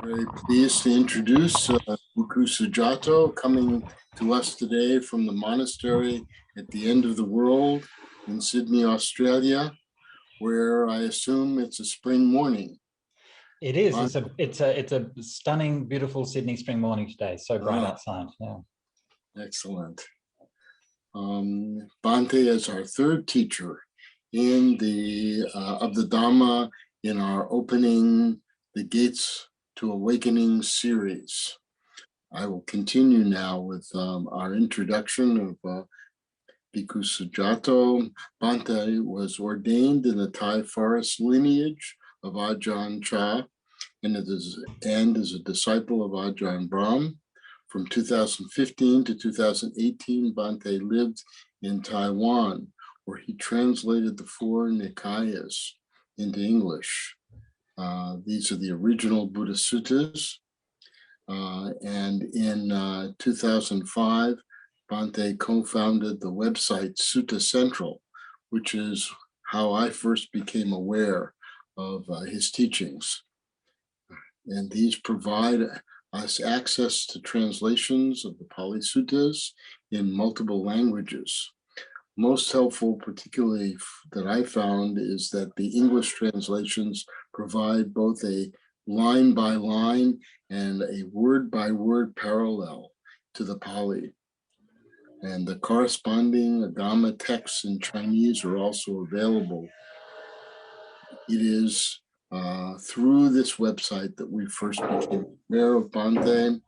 Very pleased to introduce Bhikkhu Sujato, coming to us today from the monastery at the end of the world in Sydney, Australia, where I assume it's a spring morning. It is. It's a stunning, beautiful Sydney spring morning today. So bright outside. Yeah. Excellent. Bhante is our third teacher in the of the Dharma in our opening the gates to awakening series. I will continue now with our introduction of Bhikkhu Sujato. Bhante was ordained in the Thai forest lineage of Ajahn Chah and is a disciple of Ajahn Brahm. From 2015 to 2018, Bhante lived in Taiwan, where he translated the four Nikayas into English. These are the original Buddha Suttas. And in 2005, Bhante co-founded the website Sutta Central, which is how I first became aware of his teachings. And these provide us access to translations of the Pali Suttas in multiple languages. Most helpful, particularly that I found, is that the English translations provide both a line by line and a word by word parallel to the Pali. And the corresponding Agama texts in Chinese are also available. It is through this website that we first became aware of Bhante.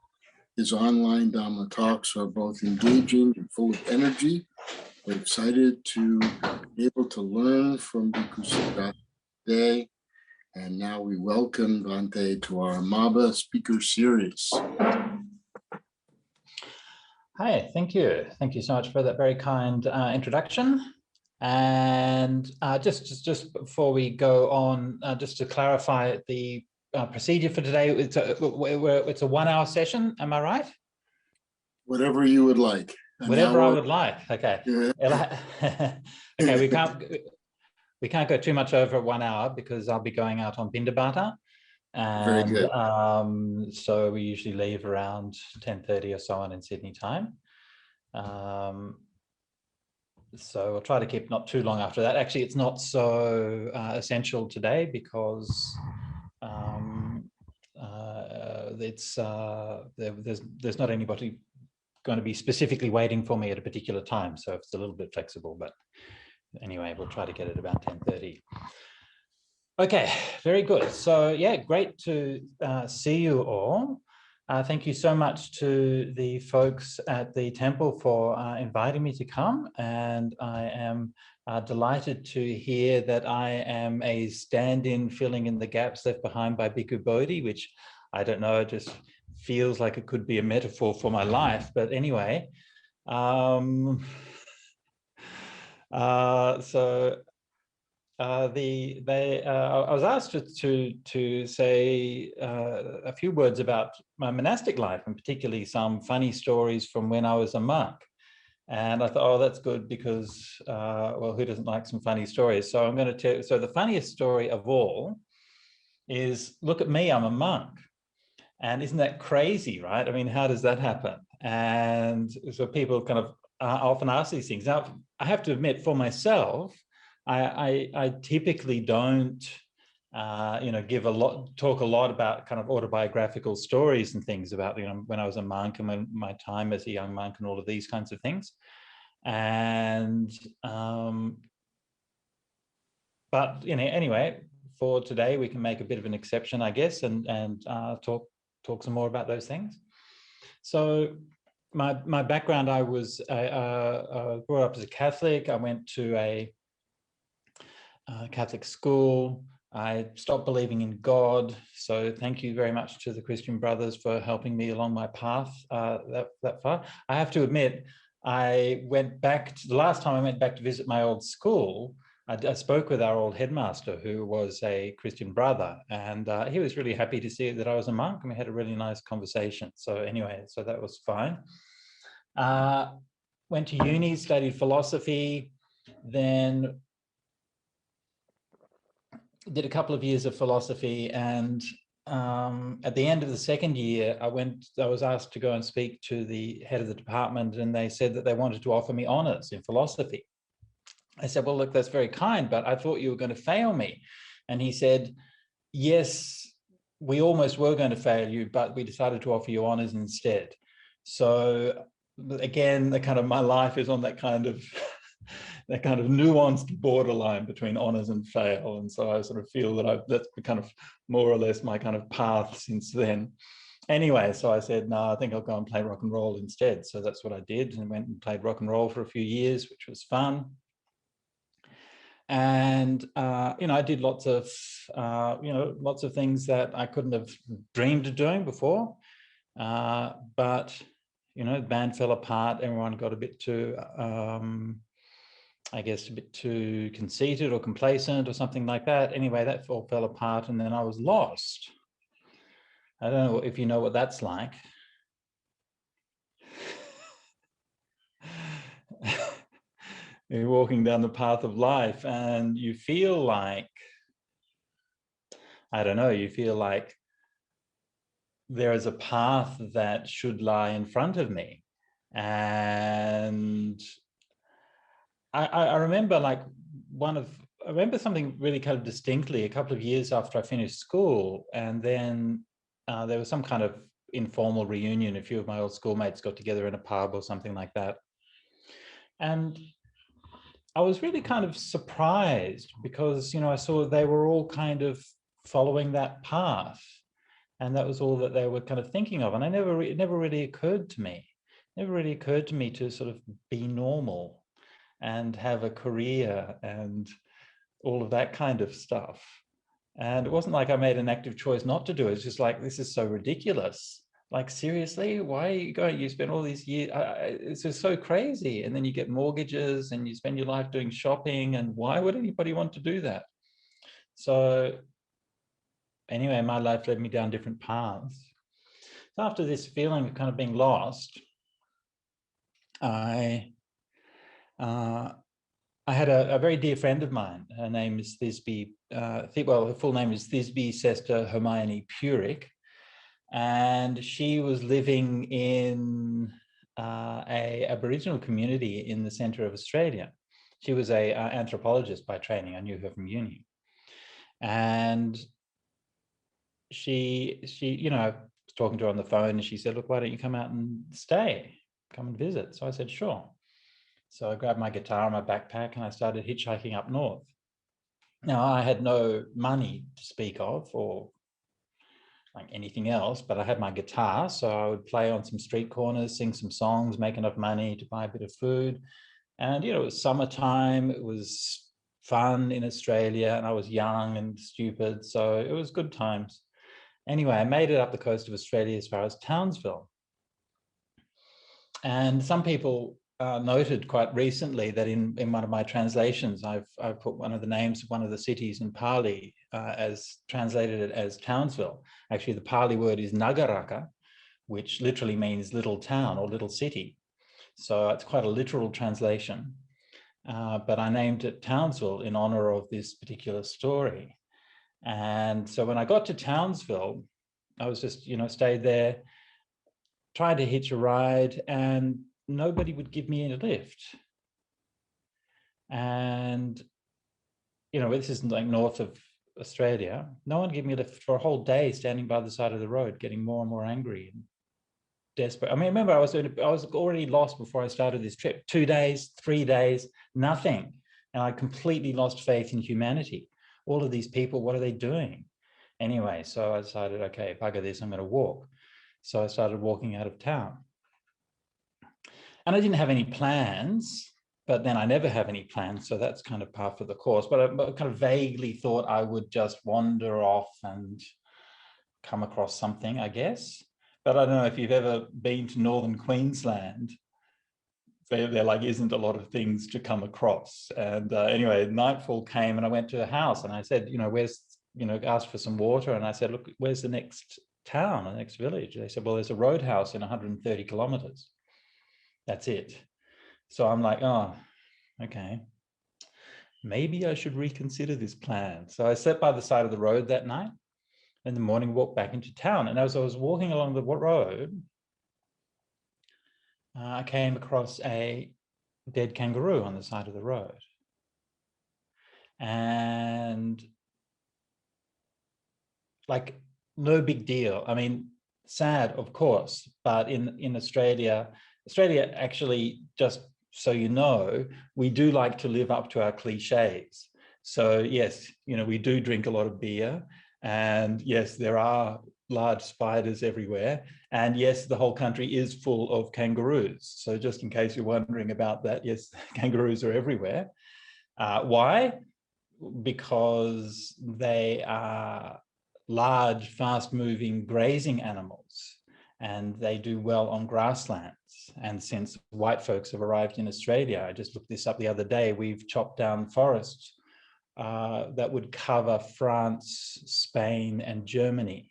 His online Dhamma talks are both engaging and full of energy. We're excited to be able to learn from Bhikkhu Sujato today. And now we welcome Bhante to our MABA speaker series. Hi, thank you. Thank you so much for that very kind introduction. And just before we go on, just to clarify the procedure for today, it's a 1 hour session, am I right? Whatever you would like. Whatever I would like. Okay. Yeah. Okay. We can't go too much over 1 hour because I'll be going out on Bindabata, and very good. So we usually leave around 10:30 or so on in Sydney time. So we'll try to keep not too long after that. Actually, it's not so essential today because there's not anybody going to be specifically waiting for me at a particular time, so it's a little bit flexible, but anyway, we'll try to get it about 10:30. Okay, very good. So yeah, great to see you all. Thank you so much to the folks at the temple for inviting me to come, and I am delighted to hear that I am a stand-in filling in the gaps left behind by Bhikkhu Bodhi, which I don't know, it just feels like it could be a metaphor for my life. But anyway, I was asked to say a few words about my monastic life, and particularly some funny stories from when I was a monk. And I thought, oh, that's good because, well, who doesn't like some funny stories? So I'm going to tell you. So the funniest story of all is, look at me, I'm a monk. And isn't that crazy, right? I mean, how does that happen? And so people kind of often ask these things. Now, I have to admit, for myself, I typically don't, talk a lot about kind of autobiographical stories and things about, when I was a monk and when my time as a young monk and all of these kinds of things. And, but, anyway, for today, we can make a bit of an exception, I guess, and talk some more about those things. So my background, I grew up as a Catholic. I went to a Catholic school. I stopped believing in God. So thank you very much to the Christian brothers for helping me along my path that far. I have to admit, the last time I went back to visit my old school, I spoke with our old headmaster, who was a Christian brother, and he was really happy to see that I was a monk, and we had a really nice conversation. So anyway, so that was fine. Went to uni, studied philosophy, then did a couple of years of philosophy, and at the end of the second year, I was asked to go and speak to the head of the department, and they said that they wanted to offer me honors in philosophy. I said, well, look, that's very kind, but I thought you were going to fail me. And he said, yes, we almost were going to fail you, but we decided to offer you honors instead. So again, my life is on that kind of that kind of nuanced borderline between honors and fail. And so I sort of feel that that's kind of more or less my kind of path since then. Anyway, so I said, no, I think I'll go and play rock and roll instead. So that's what I did, and went and played rock and roll for a few years, which was fun. And I did lots of things that I couldn't have dreamed of doing before. But the band fell apart. Everyone got a bit too, I guess, a bit too conceited or complacent or something like that. Anyway, that all fell apart, and then I was lost. I don't know if you know what that's like. You're walking down the path of life and you feel like, I don't know, you feel like there is a path that should lie in front of me. And I remember I remember something really kind of distinctly a couple of years after I finished school. And then there was some kind of informal reunion. A few of my old schoolmates got together in a pub or something like that. And I was really kind of surprised because, I saw they were all kind of following that path, and that was all that they were kind of thinking of. And it never really occurred to me to sort of be normal and have a career and all of that kind of stuff. And it wasn't like I made an active choice not to do it. It's just like, this is so ridiculous. Like, seriously, why are you going? You spend all these years, it's just so crazy. And then you get mortgages and you spend your life doing shopping. And why would anybody want to do that? So anyway, my life led me down different paths. So after this feeling of kind of being lost, I had a very dear friend of mine. Her name is Thisbe, her full name is Thisbe Sester Hermione Purik. And she was living in a Aboriginal community in the centre of Australia. She was a anthropologist by training. I knew her from uni. And she I was talking to her on the phone, and she said, look, why don't you come out and come and visit? So I said, sure. So I grabbed my guitar and my backpack and I started hitchhiking up north. Now, I had no money to speak of or like anything else, but I had my guitar, so I would play on some street corners, sing some songs, make enough money to buy a bit of food. And, it was summertime, it was fun in Australia, and I was young and stupid, so it was good times. Anyway, I made it up the coast of Australia as far as Townsville. And some people noted quite recently that in one of my translations, I've put one of the names of one of the cities in Pali as translated it as Townsville. Actually, the Pali word is Nagaraka, which literally means little town or little city. So it's quite a literal translation. But I named it Townsville in honor of this particular story. And so when I got to Townsville, I was just, stayed there, tried to hitch a ride, and nobody would give me a lift. And, this is like north of Australia. No one gave me a lift for a whole day, standing by the side of the road, getting more and more angry and desperate. I mean, remember, I was already lost before I started this trip. 2 days, 3 days, nothing. And I completely lost faith in humanity. All of these people, what are they doing? Anyway, so I decided, okay, bugger this, I'm going to walk. So I started walking out of town. And I didn't have any plans, but then I never have any plans. So that's kind of par for the course. But I kind of vaguely thought I would just wander off and come across something, I guess. But I don't know if you've ever been to northern Queensland. There like isn't a lot of things to come across. And anyway, nightfall came and I went to a house and I said, asked for some water. And I said, look, where's the next town, the next village? They said, well, there's a roadhouse in 130 kilometers. That's it. So I'm like, oh, okay, maybe I should reconsider this plan. So I sat by the side of the road that night In the morning, walked back into town. And as I was walking along the road, I came across a dead kangaroo on the side of the road. And like, no big deal. I mean, sad, of course, but in Australia actually, just so you know, we do like to live up to our cliches. So yes, you know, we do drink a lot of beer, and yes, there are large spiders everywhere, and yes, the whole country is full of kangaroos. So just in case you're wondering about that, yes, kangaroos are everywhere. Why? Because they are large, fast-moving grazing animals, and they do well on grasslands. And since white folks have arrived in Australia, I just looked this up the other day, we've chopped down forests that would cover France, Spain, and Germany.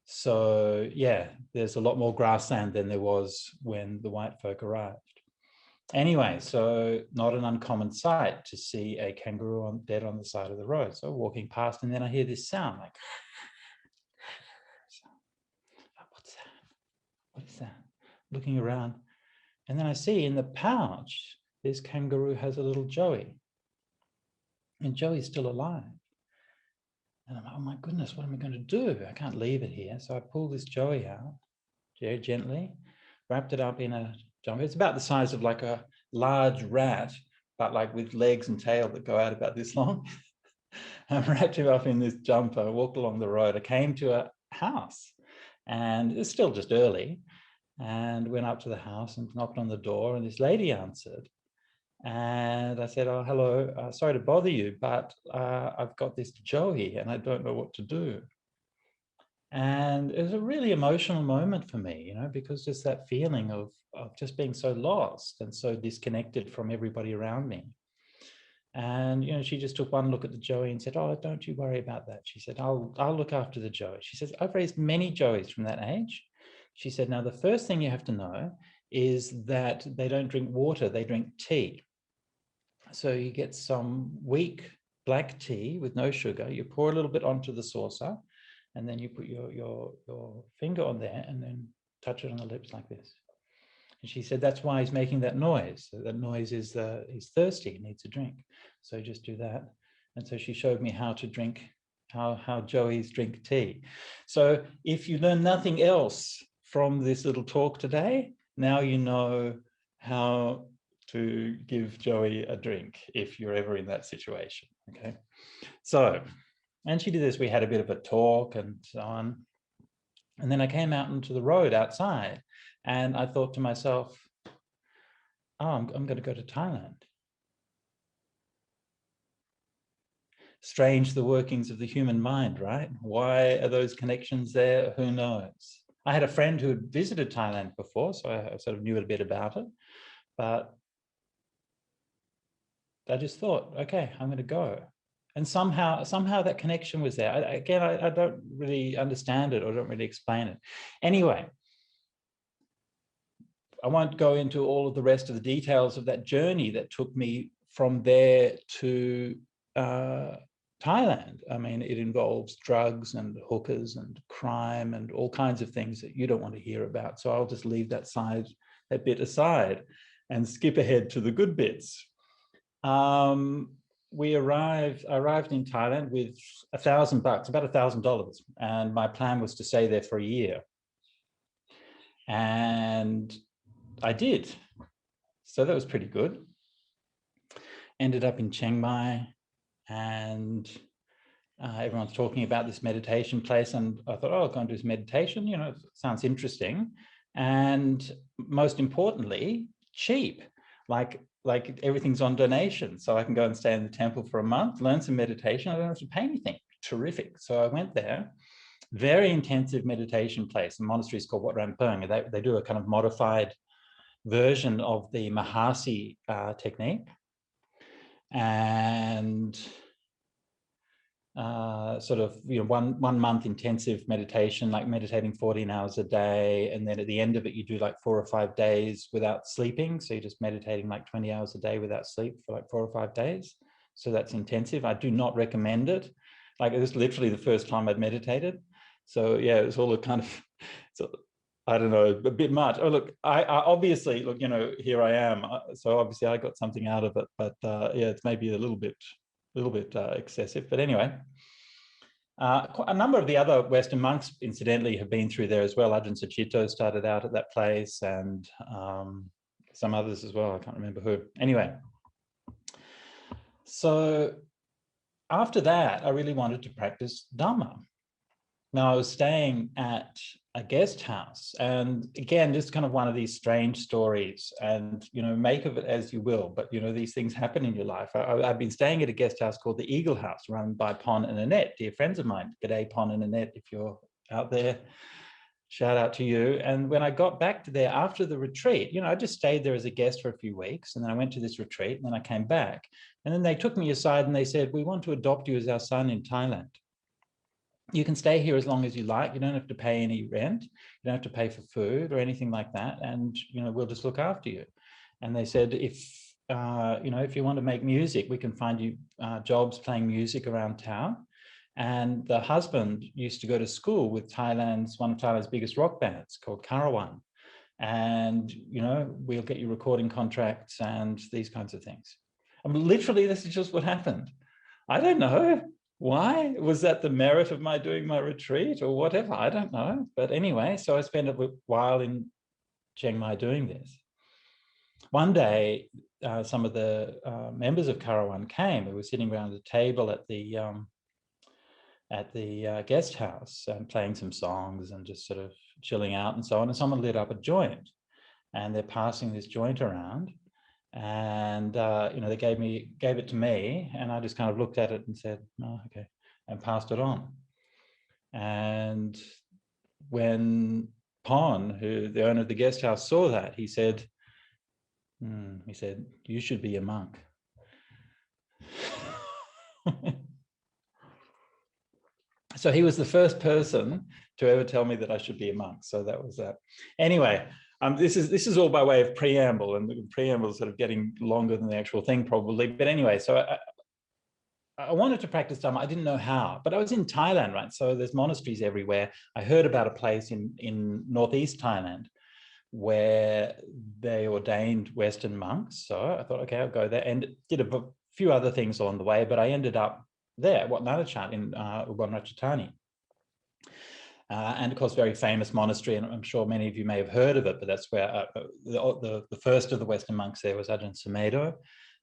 So yeah, there's a lot more grassland than there was when the white folk arrived. Anyway, so not an uncommon sight to see a kangaroo dead on the side of the road. So walking past, and then I hear this sound like, what's that? What is that? Looking around, and then I see in the pouch, this kangaroo has a little joey, and Joey's still alive. And I'm like, oh my goodness, what am I going to do? I can't leave it here. So I pulled this joey out very gently, wrapped it up in a jumper. It's about the size of like a large rat, but like with legs and tail that go out about this long. I wrapped him up in this jumper, walked along the road. I came to a house, and it's still just early, and went up to the house and knocked on the door, and this lady answered. And I said, oh, hello, sorry to bother you, but I've got this joey and I don't know what to do. And it was a really emotional moment for me, you know, because just that feeling of just being so lost and so disconnected from everybody around me. And, you know, she just took one look at the joey and said, oh, don't you worry about that. She said, I'll look after the joey. She says, I've raised many joeys from that age. She said, now the first thing you have to know is that they don't drink water, they drink tea. So you get some weak black tea with no sugar, you pour a little bit onto the saucer, and then you put your finger on there and then touch it on the lips like this. And she said, that's why he's making that noise. So that noise is he's thirsty, he needs a drink. So just do that. And so she showed me how to drink, how joeys drink tea. So if you learn nothing else from this little talk today, now you know how to give Joey a drink if you're ever in that situation, okay? So, and she did this, we had a bit of a talk and so on. And then I came out into the road outside, and I thought to myself, oh, I'm going to go to Thailand. Strange, the workings of the human mind, right? Why are those connections there? Who knows? I had a friend who had visited Thailand before, so I sort of knew a bit about it, but I just thought, okay, I'm going to go. And somehow that connection was there. I don't really understand it or don't really explain it. Anyway, I won't go into all of the rest of the details of that journey that took me from there to Thailand. I mean, it involves drugs and hookers and crime and all kinds of things that you don't want to hear about. So I'll just leave that bit aside and skip ahead to the good bits. I arrived in Thailand with $1,000, about $1,000, and my plan was to stay there for a year. And I did. So that was pretty good. Ended up in Chiang Mai, and everyone's talking about this meditation place, and I thought, oh, I'll go and do this meditation, you know, it sounds interesting. And most importantly, cheap. Like everything's on donation. So I can go and stay in the temple for a month, learn some meditation. I don't have to pay anything. Terrific. So I went there. Very intensive meditation place. The monastery is called Wat Rampung. They do a kind of modified version of the Mahasi technique. And sort of, you know, one month intensive meditation, like meditating 14 hours a day, and then at the end of it you do like 4 or 5 days without sleeping, so you're just meditating like 20 hours a day without sleep for like 4 or 5 days. So that's intensive. I do not recommend it. Like it was literally the first time I'd meditated. So yeah, it was all a kind of, so, I don't know, a bit much. Oh, look, I obviously, look, you know, here I am. So obviously I got something out of it, but yeah, it's maybe a little bit excessive. But anyway, a number of the other Western monks, incidentally, have been through there as well. Ajahn Sucitto started out at that place, and some others as well. I can't remember who. Anyway, so after that, I really wanted to practice Dharma. Now, I was staying at a guest house, and again, just kind of one of these strange stories, and, you know, make of it as you will, but, you know, these things happen in your life. I've been staying at a guest house called the Eagle House, run by Pon and Annette, dear friends of mine. G'day, Pon and Annette, if you're out there, shout out to you. And when I got back to there after the retreat, you know, I just stayed there as a guest for a few weeks, and then I went to this retreat, and then I came back, and then they took me aside and they said, we want to adopt you as our son in Thailand. You can stay here as long as you like. You don't have to pay any rent. You don't have to pay for food or anything like that. And, you know, we'll just look after you. And they said, if, you know, if you want to make music, we can find you jobs playing music around town. And the husband used to go to school with one of Thailand's biggest rock bands called Karawan. And, you know, we'll get you recording contracts and these kinds of things. I mean, literally, this is just what happened. I don't know. Why? Was that the merit of my doing my retreat or whatever? I don't know. But anyway, so I spent a while in Chiang Mai doing this. One day, some of the members of Karawan came. We were sitting around the table at the guest house and playing some songs and just sort of chilling out and so on. And someone lit up a joint, and they're passing this joint around. And you know, they gave it to me, and I just kind of looked at it and said, oh, okay, and passed it on. And when Pon, who the owner of the guest house, saw that, he said, you should be a monk. So he was the first person to ever tell me that I should be a monk. So that was that. Anyway, this is all by way of preamble, and the preamble is sort of getting longer than the actual thing probably. But anyway, so I wanted to practice Dharma. I didn't know how, but I was in Thailand, right? So there's monasteries everywhere. I heard about a place in northeast Thailand where they ordained Western monks. So I thought, okay, I'll go there, and did a few other things along the way, but I ended up there, Wat Nanachat in Ubon Ratchathani. And of course, very famous monastery, and I'm sure many of you may have heard of it, but that's where the first of the Western monks there was Ajahn Sumedho,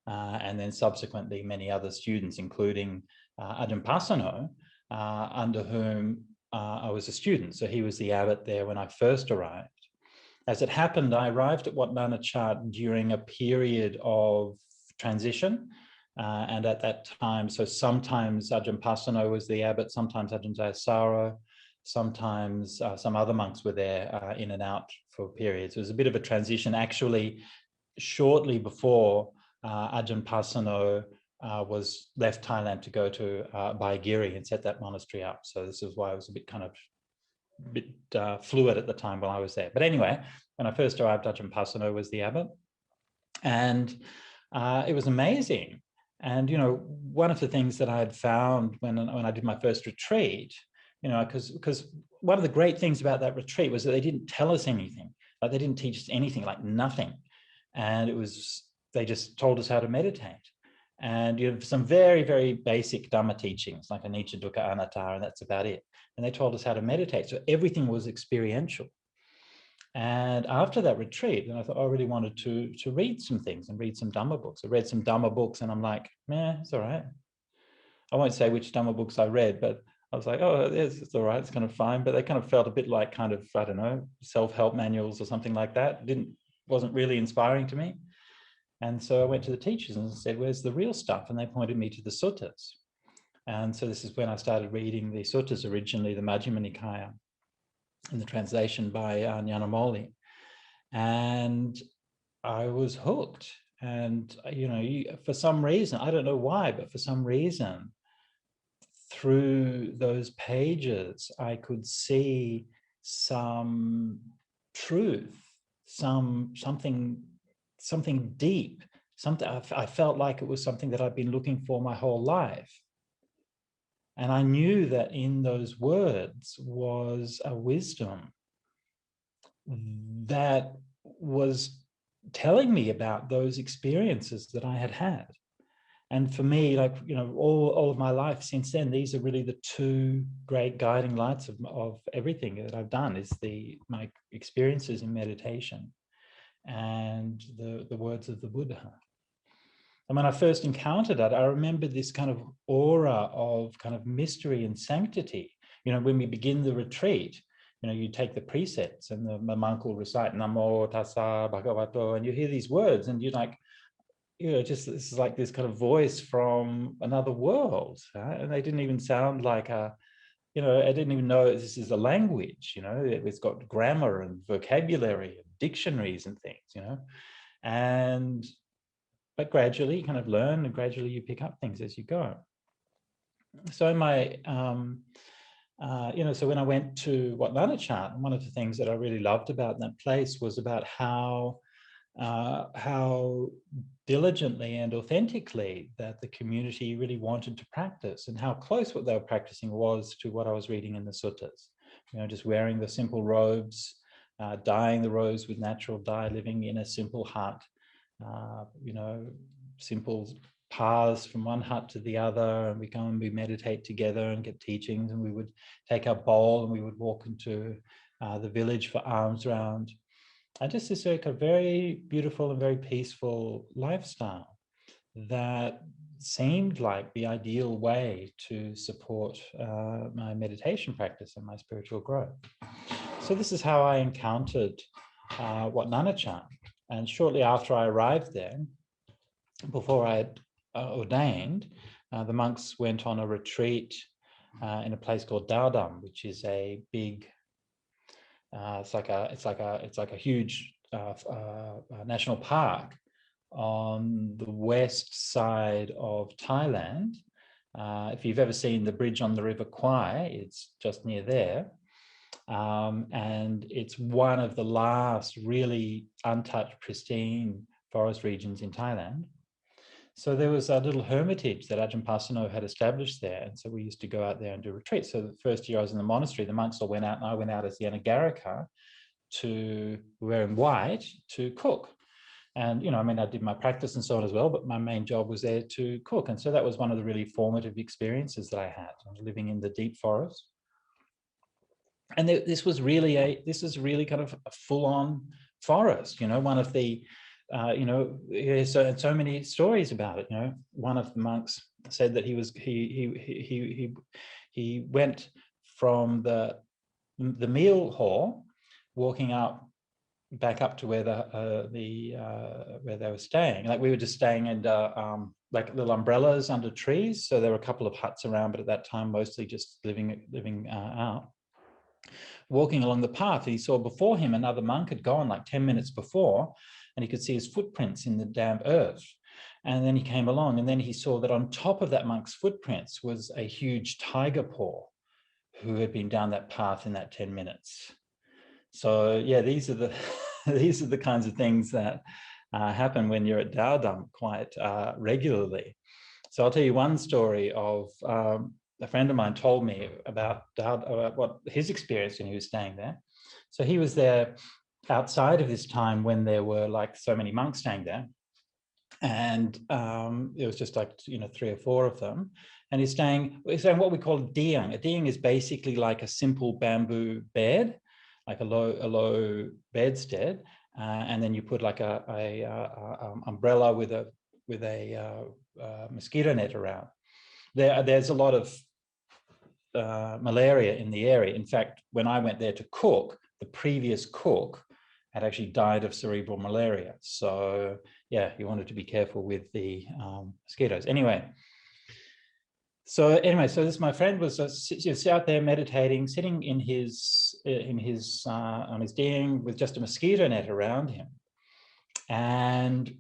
and then subsequently many other students, including Ajahn Pasano, under whom I was a student. So he was the abbot there when I first arrived. As it happened, I arrived at Wat Nanachat during a period of transition. And at that time, so sometimes Ajahn Pasano was the abbot, sometimes Ajahn Jayasaro, sometimes some other monks were there in and out for periods. It was a bit of a transition. Actually, shortly before Ajahn Pasano was left Thailand to go to Baigiri and set that monastery up. So this is why it was a bit fluid at the time while I was there. But anyway, when I first arrived, Ajahn Pasano was the abbot, and it was amazing. And, you know, one of the things that I had found when I did my first retreat, you know, because one of the great things about that retreat was that they didn't tell us anything. Like, they didn't teach us anything, like nothing. And they just told us how to meditate. And you have some very, very basic Dhamma teachings, like anicca, dukkha, anatta, and that's about it. And they told us how to meditate. So everything was experiential. And after that retreat, then I thought I really wanted to read some things and read some Dhamma books. I read some Dhamma books, and I'm like, it's all right. I won't say which Dhamma books I read, but I was like, oh, it's all right, it's kind of fine. But they kind of felt a bit like kind of, I don't know, self-help manuals or something like that. Wasn't really inspiring to me. And so I went to the teachers and said, where's the real stuff? And they pointed me to the suttas. And so this is when I started reading the suttas, originally the Majjhima Nikaya, in the translation by Nyanamoli. And I was hooked. And, you know, for some reason, I don't know why, but for some reason, through those pages, I could see some truth, something deep, something I felt like it was something that I'd been looking for my whole life. And I knew that in those words was a wisdom that was telling me about those experiences that I had had. And for me, like, you know, all of my life since then, these are really the two great guiding lights of everything that I've done, is my experiences in meditation and the words of the Buddha. And when I first encountered it, I remember this kind of aura of kind of mystery and sanctity. You know, when we begin the retreat, you know, you take the precepts and the monk will recite Namo Tassa Bhagavato, and you hear these words and you're like, you know, just this is like this kind of voice from another world. Right? And they didn't even sound like you know, I didn't even know this is a language, you know, it's got grammar and vocabulary and dictionaries and things, you know. But gradually you kind of learn, and gradually you pick up things as you go. So in my, you know, so when I went to Wat Nanachat, one of the things that I really loved about that place was about how diligently and authentically that the community really wanted to practice, and how close what they were practicing was to what I was reading in the suttas. You know, just wearing the simple robes, dyeing the robes with natural dye, living in a simple hut, you know, simple paths from one hut to the other, and we go and we meditate together and get teachings, and we would take our bowl and we would walk into the village for alms round. And just this like a very beautiful and very peaceful lifestyle that seemed like the ideal way to support my meditation practice and my spiritual growth. So this is how I encountered Wat Nanachat. And shortly after I arrived there, before I had ordained, the monks went on a retreat in a place called Daodam, which is a big, it's like a huge national park on the west side of Thailand. If you've ever seen the bridge on the River Kwai, it's just near there. And it's one of the last really untouched, pristine forest regions in Thailand. So there was a little hermitage that Ajahn Pasanno had established there. And so we used to go out there and do retreats. So the first year I was in the monastery, the monks all went out, and I went out as the Anagarika to wearing white to cook. And, you know, I mean, I did my practice and so on as well, but my main job was there to cook. And so that was one of the really formative experiences that I had. I was living in the deep forest. And this was really kind of a full-on forest, you know, one of the, you know, there's so many stories about it. You know, one of the monks said that he went from the meal hall, walking back up to where where they were staying. Like we were just staying under like little umbrellas under trees. So there were a couple of huts around, but at that time mostly just living out. Walking along the path, he saw before him another monk had gone like 10 minutes before, and he could see his footprints in the damp earth. And then he came along, and then he saw that on top of that monk's footprints was a huge tiger paw who had been down that path in that 10 minutes. So yeah, these are the these are the kinds of things that happen when you're at Daodam quite regularly. So I'll tell you one story of a friend of mine told me about what his experience when he was staying there. So he was there outside of this time when there were like so many monks staying there, and it was just like, you know, 3 or 4 of them. And he's staying what we call a diang. A diang is basically like a simple bamboo bed, like a low bedstead, and then you put like a umbrella with a mosquito net around. There's a lot of malaria in the area. In fact, when I went there to cook, the previous cook had actually died of cerebral malaria. So yeah, you wanted to be careful with the mosquitoes. So this my friend was out there meditating, sitting in his on his diang with just a mosquito net around him, and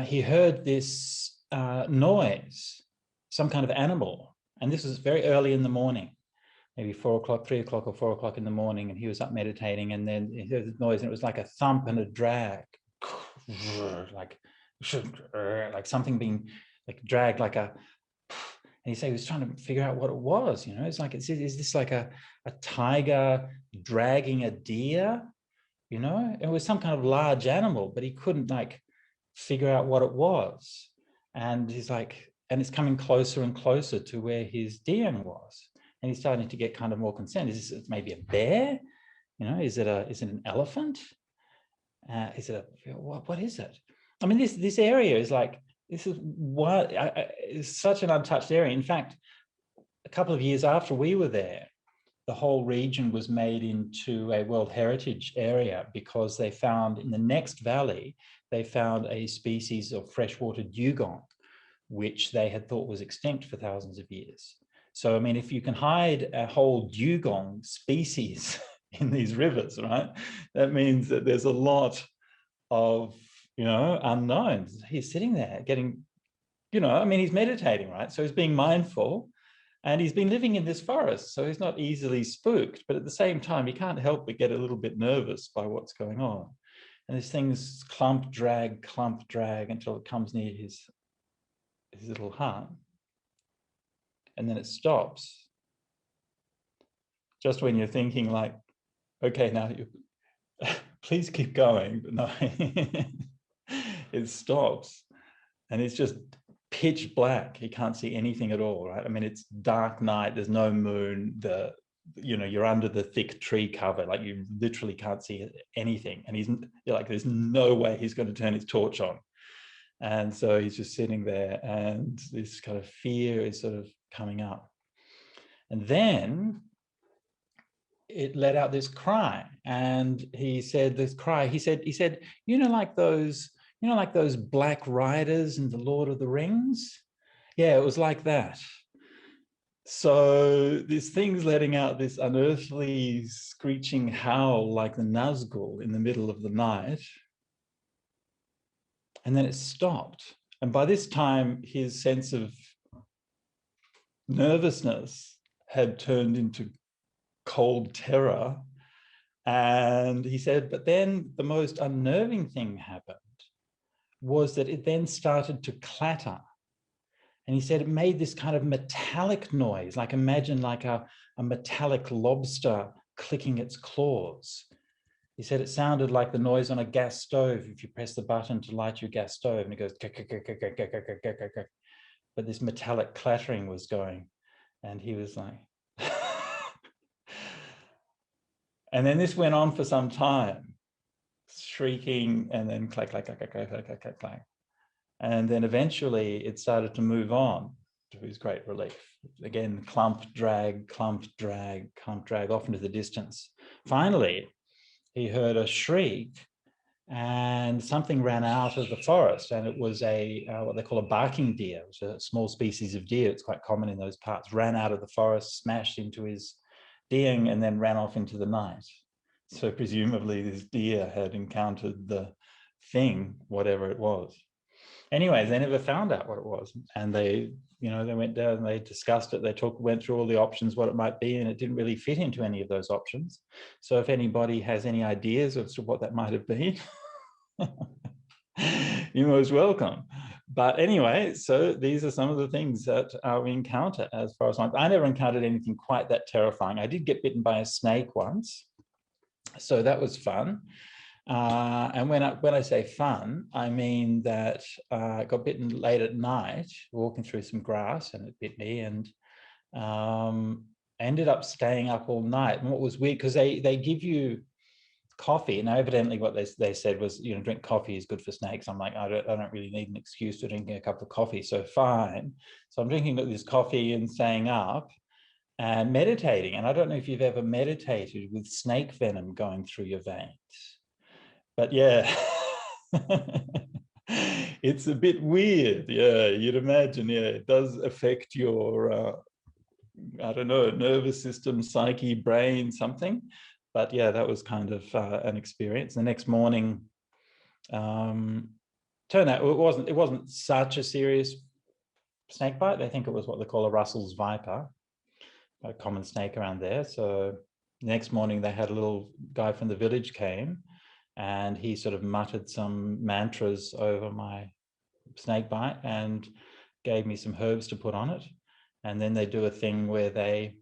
he heard this noise, some kind of animal, and this was very early in the morning, maybe 4 o'clock, 3 o'clock, or 4 o'clock in the morning, and he was up meditating, and then he heard the noise, and it was like a thump and a drag, like something being like dragged, like a, And he said he was trying to figure out what it was. It's like, is this like a tiger dragging a deer? It was some kind of large animal, but he couldn't like figure out what it was. And he's like, and it's coming closer and closer to where his deer was. And he's starting to get kind of more concerned. Is this maybe a bear? Is it an elephant? Is it what is it? I mean, this area is like, this is what it's such an untouched area. In fact, a couple of years after we were there, the whole region was made into a World Heritage area because they found in the next valley, they found a species of freshwater dugong, which they had thought was extinct for thousands of years. So, I mean, if you can hide a whole dugong species in these rivers, right, that means that there's a lot of, unknowns. He's sitting there getting, I mean, he's meditating, right? So he's being mindful. And he's been living in this forest, so he's not easily spooked. But at the same time, he can't help but get a little bit nervous by what's going on. And this thing's clump, drag until it comes near his little hut. And then it stops. Just when you're thinking like, okay, now please keep going. But no, it stops. And it's just pitch black. He can't see anything at all, right? I mean, it's dark night. There's no moon. You're under the thick tree cover. Like you literally can't see anything. And you're like, there's no way he's going to turn his torch on. And so he's just sitting there, and this kind of fear is sort of coming up. And then it let out this cry, and he said, like those black riders in the Lord of the Rings? Yeah, it was like that. So this thing's letting out this unearthly screeching howl like the Nazgul in the middle of the night. And then it stopped. And by this time, his sense of nervousness had turned into cold terror. And he said, but then the most unnerving thing happened was that it then started to clatter. And he said it made this kind of metallic noise, like imagine like a metallic lobster clicking its claws. He said it sounded like the noise on a gas stove if you press the button to light your gas stove, and it goes, but this metallic clattering was going. And he was like, and then this went on for some time, shrieking, and then clack, clack, clack, clack, clack, clack, clack, clack. And then eventually it started to move on, to his great relief. Again, clump, drag, off into the distance. Finally, he heard a shriek, and something ran out of the forest, and it was what they call a barking deer. It was a small species of deer. It's quite common in those parts. Ran out of the forest, smashed into his deering, and then ran off into the night. So presumably this deer had encountered the thing, whatever it was. Anyways, they never found out what it was, and they went down and they discussed it. They went through all the options, what it might be, and it didn't really fit into any of those options. So if anybody has any ideas as to what that might have been, you're most welcome. But anyway, so these are some of the things that we encounter as forest lions. I never encountered anything quite that terrifying. I did get bitten by a snake once, so that was fun. And when I say fun, I mean that I got bitten late at night, walking through some grass, and it bit me, and ended up staying up all night. And what was weird, because they give you coffee, and evidently what they said was, drink coffee is good for snakes. I'm like, I don't really need an excuse to drinking a cup of coffee, so fine. So I'm drinking this coffee and staying up and meditating. And I don't know if you've ever meditated with snake venom going through your veins. But yeah, it's a bit weird. Yeah, you'd imagine. Yeah, it does affect your, I don't know, nervous system, psyche, brain, something. But yeah, that was kind of an experience. The next morning, turned out it wasn't such a serious snake bite. I think it was what they call a Russell's viper, a common snake around there. So the next morning, they had a little guy from the village came, and he sort of muttered some mantras over my snake bite and gave me some herbs to put on it. And then they do a thing where they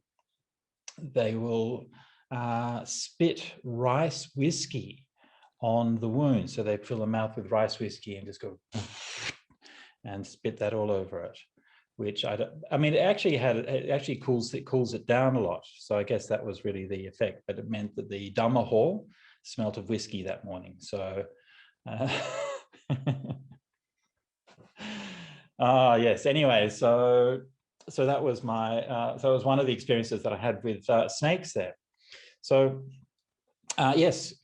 will spit rice whiskey on the wound. So they fill the mouth with rice whiskey and just go and spit that all over it, which I mean, it actually cools it down a lot. So I guess that was really the effect, but it meant that the Dharma hall smelt of whiskey that morning. So yes, anyway, so that was my so it was one of the experiences that I had with snakes there. So yes,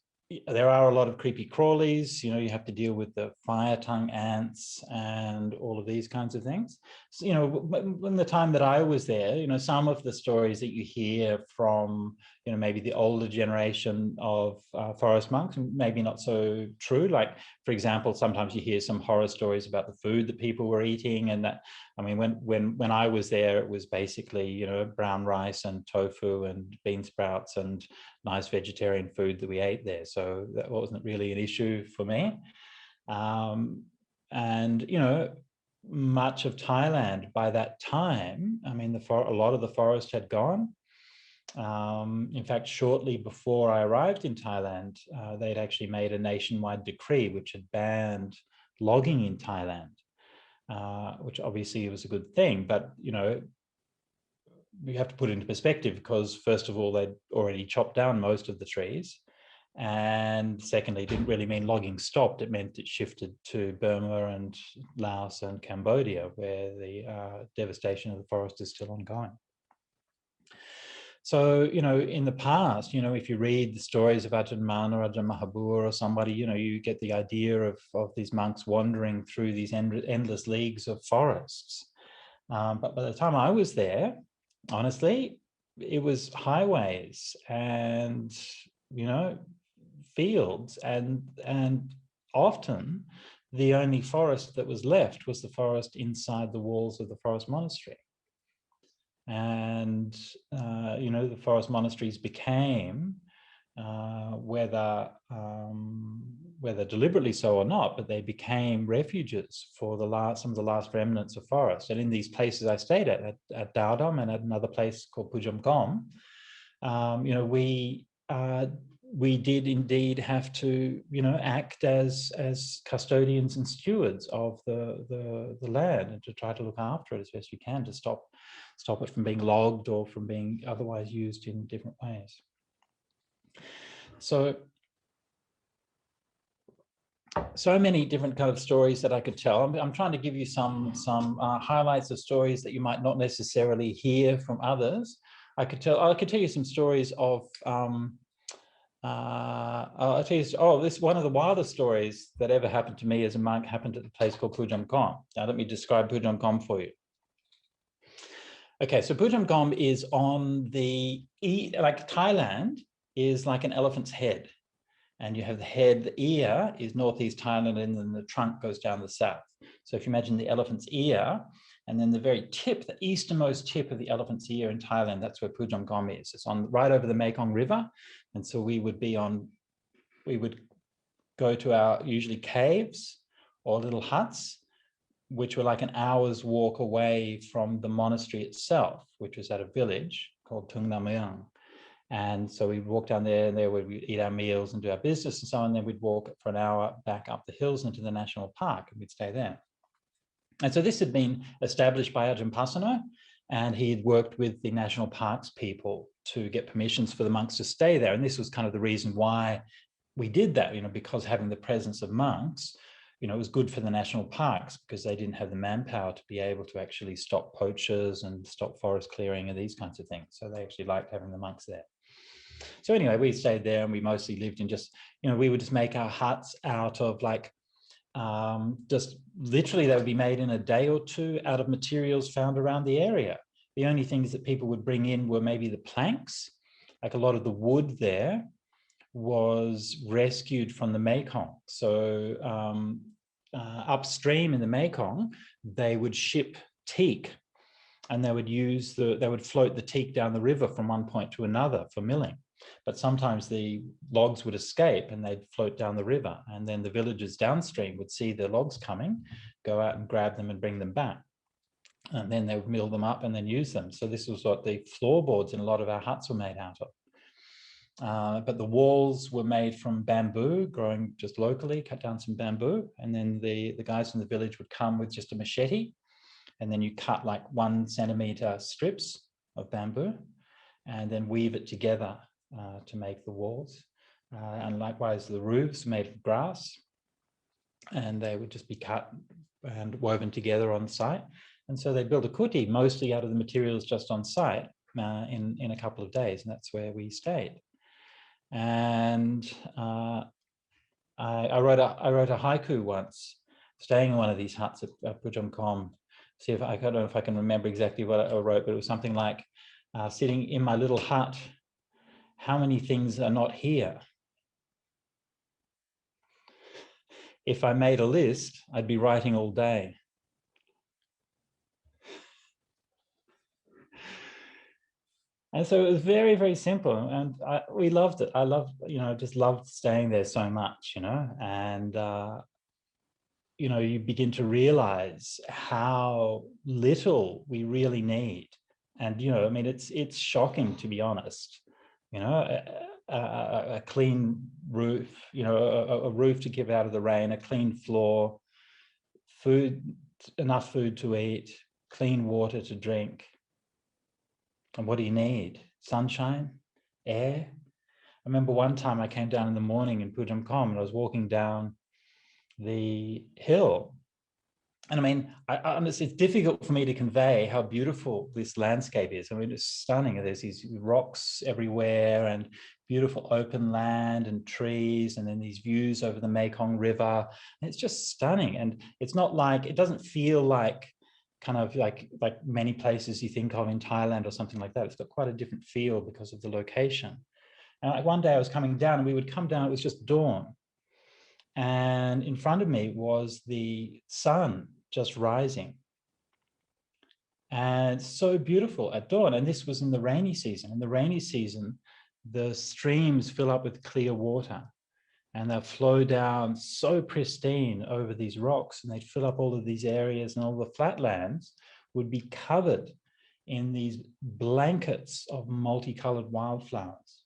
there are a lot of creepy crawlies. You have to deal with the fire tongue ants and all of these kinds of things. So, when the time that I was there, some of the stories that you hear from, maybe the older generation of forest monks, maybe not so true. Like, for example, sometimes you hear some horror stories about the food that people were eating, and that, I mean, when I was there, it was basically, brown rice and tofu and bean sprouts and nice vegetarian food that we ate there. So that wasn't really an issue for me. And, much of Thailand by that time, I mean, a lot of the forest had gone. In fact, shortly before I arrived in Thailand, they'd actually made a nationwide decree which had banned logging in Thailand, which obviously was a good thing. But, we have to put it into perspective, because first of all, they'd already chopped down most of the trees. And secondly, it didn't really mean logging stopped. It meant it shifted to Burma and Laos and Cambodia, where the devastation of the forest is still ongoing. So, in the past, if you read the stories of Ajahn Mun or Ajahn Mahabur or somebody, you get the idea of these monks wandering through these endless leagues of forests. But by the time I was there, honestly, it was highways and, fields, and often the only forest that was left was the forest inside the walls of the forest monastery. And, the forest monasteries became, whether deliberately so or not, but they became refuges for some of the last remnants of forest. And in these places I stayed at Dowdam and at another place called Pujam Kom, we did indeed have to, act as custodians and stewards of the land, and to try to look after it as best you can, to stop it from being logged or from being otherwise used in different ways. So many different kind of stories that I could tell. I'm trying to give you some highlights of stories that you might not necessarily hear from others. I could tell you some stories of I'll tell you, this one of the wildest stories that ever happened to me as a monk happened at a place called Pujam Kom. Now let me describe Pujam Kom for you. Okay, so Pujam Kom is on the like Thailand is like an elephant's head. And you have the head, the ear is northeast Thailand, and then the trunk goes down the south. So if you imagine the elephant's ear, and then the very tip, the easternmost tip of the elephant's ear in Thailand, that's where Pujam Kom is. It's right over the Mekong River. And so we would go to our usually caves or little huts, which were like an hour's walk away from the monastery itself, which was at a village called Tung Nam Myang. And so we'd walk down there, and there we'd eat our meals and do our business and so on. And then we'd walk for an hour back up the hills into the national park, and we'd stay there. And so this had been established by Ajahn Pasano, and he had worked with the national parks people to get permissions for the monks to stay there. And this was kind of the reason why we did that, because having the presence of monks, it was good for the national parks, because they didn't have the manpower to be able to actually stop poachers and stop forest clearing and these kinds of things. So they actually liked having the monks there. So anyway, we stayed there, and we mostly lived in just, we would just make our huts out of like, just literally they would be made in a day or two out of materials found around the area. The only things that people would bring in were maybe the planks. Like a lot of the wood there was rescued from the Mekong. So upstream in the Mekong, they would ship teak, and they would float the teak down the river from one point to another for milling. But sometimes the logs would escape and they'd float down the river, and then the villagers downstream would see the logs coming, go out and grab them and bring them back. and then they would mill them up and then use them. So this was what the floorboards in a lot of our huts were made out of. But the walls were made from bamboo, growing just locally, cut down some bamboo. And then the guys in the village would come with just a machete, and then you cut like 1 centimeter strips of bamboo and then weave it together to make the walls. And likewise, the roofs made of grass, and they would just be cut and woven together on site. And so they built a kuti mostly out of the materials just on site in a couple of days, and that's where we stayed. And I wrote a haiku once, staying in one of these huts at Pujamkom. See if I don't know if I can remember exactly what I wrote, but it was something like, sitting in my little hut, how many things are not here? If I made a list, I'd be writing all day. And so it was very, very simple, and we loved it. I loved, just loved staying there so much, and you begin to realize how little we really need. And I mean, it's shocking, to be honest. A clean roof, a roof to keep out of the rain, a clean floor, food, enough food to eat, clean water to drink. And what do you need? Sunshine, air. I remember one time I came down in the morning in Pujamkom, and I was walking down the hill. And I mean, honestly, it's difficult for me to convey how beautiful this landscape is. I mean, it's stunning. There's these rocks everywhere and beautiful open land and trees, and then these views over the Mekong River. And it's just stunning. And it's not like, it doesn't feel like kind of like many places you think of in Thailand or something like that. It's got quite a different feel because of the location. And one day I was coming down, and we would come down, it was just dawn. And in front of me was the sun just rising. And it's so beautiful at dawn. And this was in the rainy season. In the rainy season, the streams fill up with clear water, and they'll flow down so pristine over these rocks, and they'd fill up all of these areas, and all the flatlands would be covered in these blankets of multicolored wildflowers.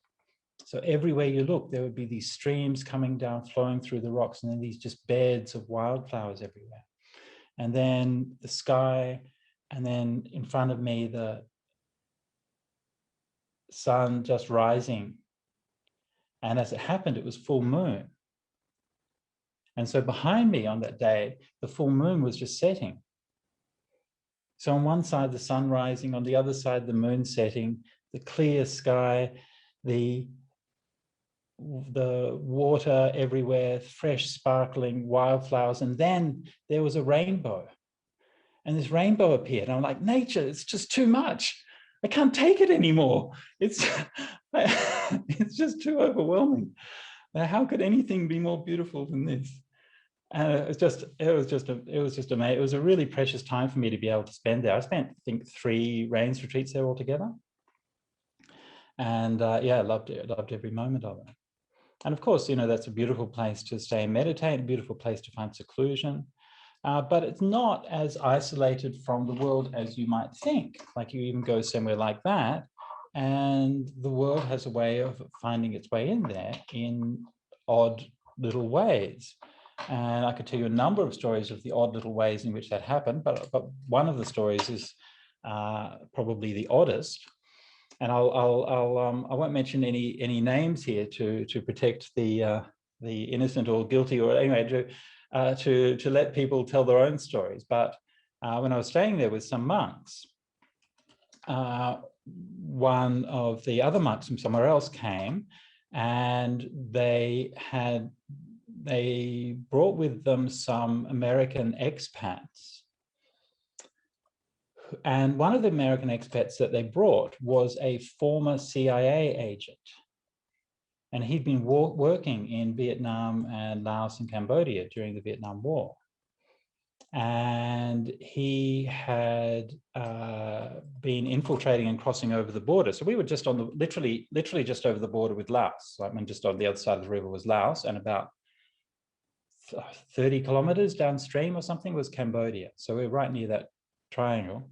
So everywhere you look, there would be these streams coming down, flowing through the rocks, and then these just beds of wildflowers everywhere. And then the sky, and then in front of me, the sun just rising. And as it happened, it was full moon. And so behind me on that day, the full moon was just setting. So on one side, the sun rising, on the other side, the moon setting, the clear sky, the water everywhere, fresh, sparkling wildflowers. And then there was a rainbow. And this rainbow appeared. And I'm like, nature, it's just too much. I can't take it anymore. It's just too overwhelming. How could anything be more beautiful than this? And it was just amazing. It was a really precious time for me to be able to spend there. I spent, I think, 3 rains retreats there altogether. And I loved it. I loved every moment of it. And of course, that's a beautiful place to stay and meditate, a beautiful place to find seclusion. But it's not as isolated from the world as you might think. Like, you even go somewhere like that, and the world has a way of finding its way in there in odd little ways. And I could tell you a number of stories of the odd little ways in which that happened, but one of the stories is probably the oddest. And I won't mention any names here to protect the innocent or guilty, or anyway to let people tell their own stories. But when I was staying there with some monks, one of the other monks from somewhere else came, and they brought with them some American expats. And one of the American expats that they brought was a former CIA agent. And he'd been working in Vietnam and Laos and Cambodia during the Vietnam War. And he had been infiltrating and crossing over the border. So we were just on the, literally just over the border with Laos. I mean, just on the other side of the river was Laos, and about 30 kilometers downstream or something was Cambodia. So we're right near that triangle.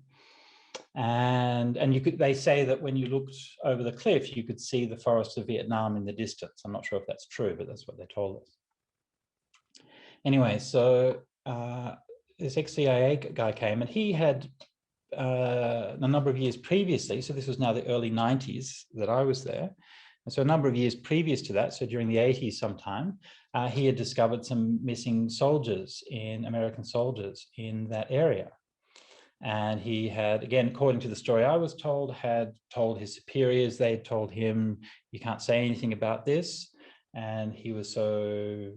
And they say that when you looked over the cliff, you could see the forests of Vietnam in the distance. I'm not sure if that's true, but that's what they told us. Anyway, so this ex-CIA guy came, and he had a number of years previously, so this was now the early 90s that I was there. And so a number of years previous to that, so during the 80s sometime, he had discovered some missing soldiers, American soldiers in that area. And he had, again, according to the story I was told, had told his superiors, they had told him, you can't say anything about this. And he was so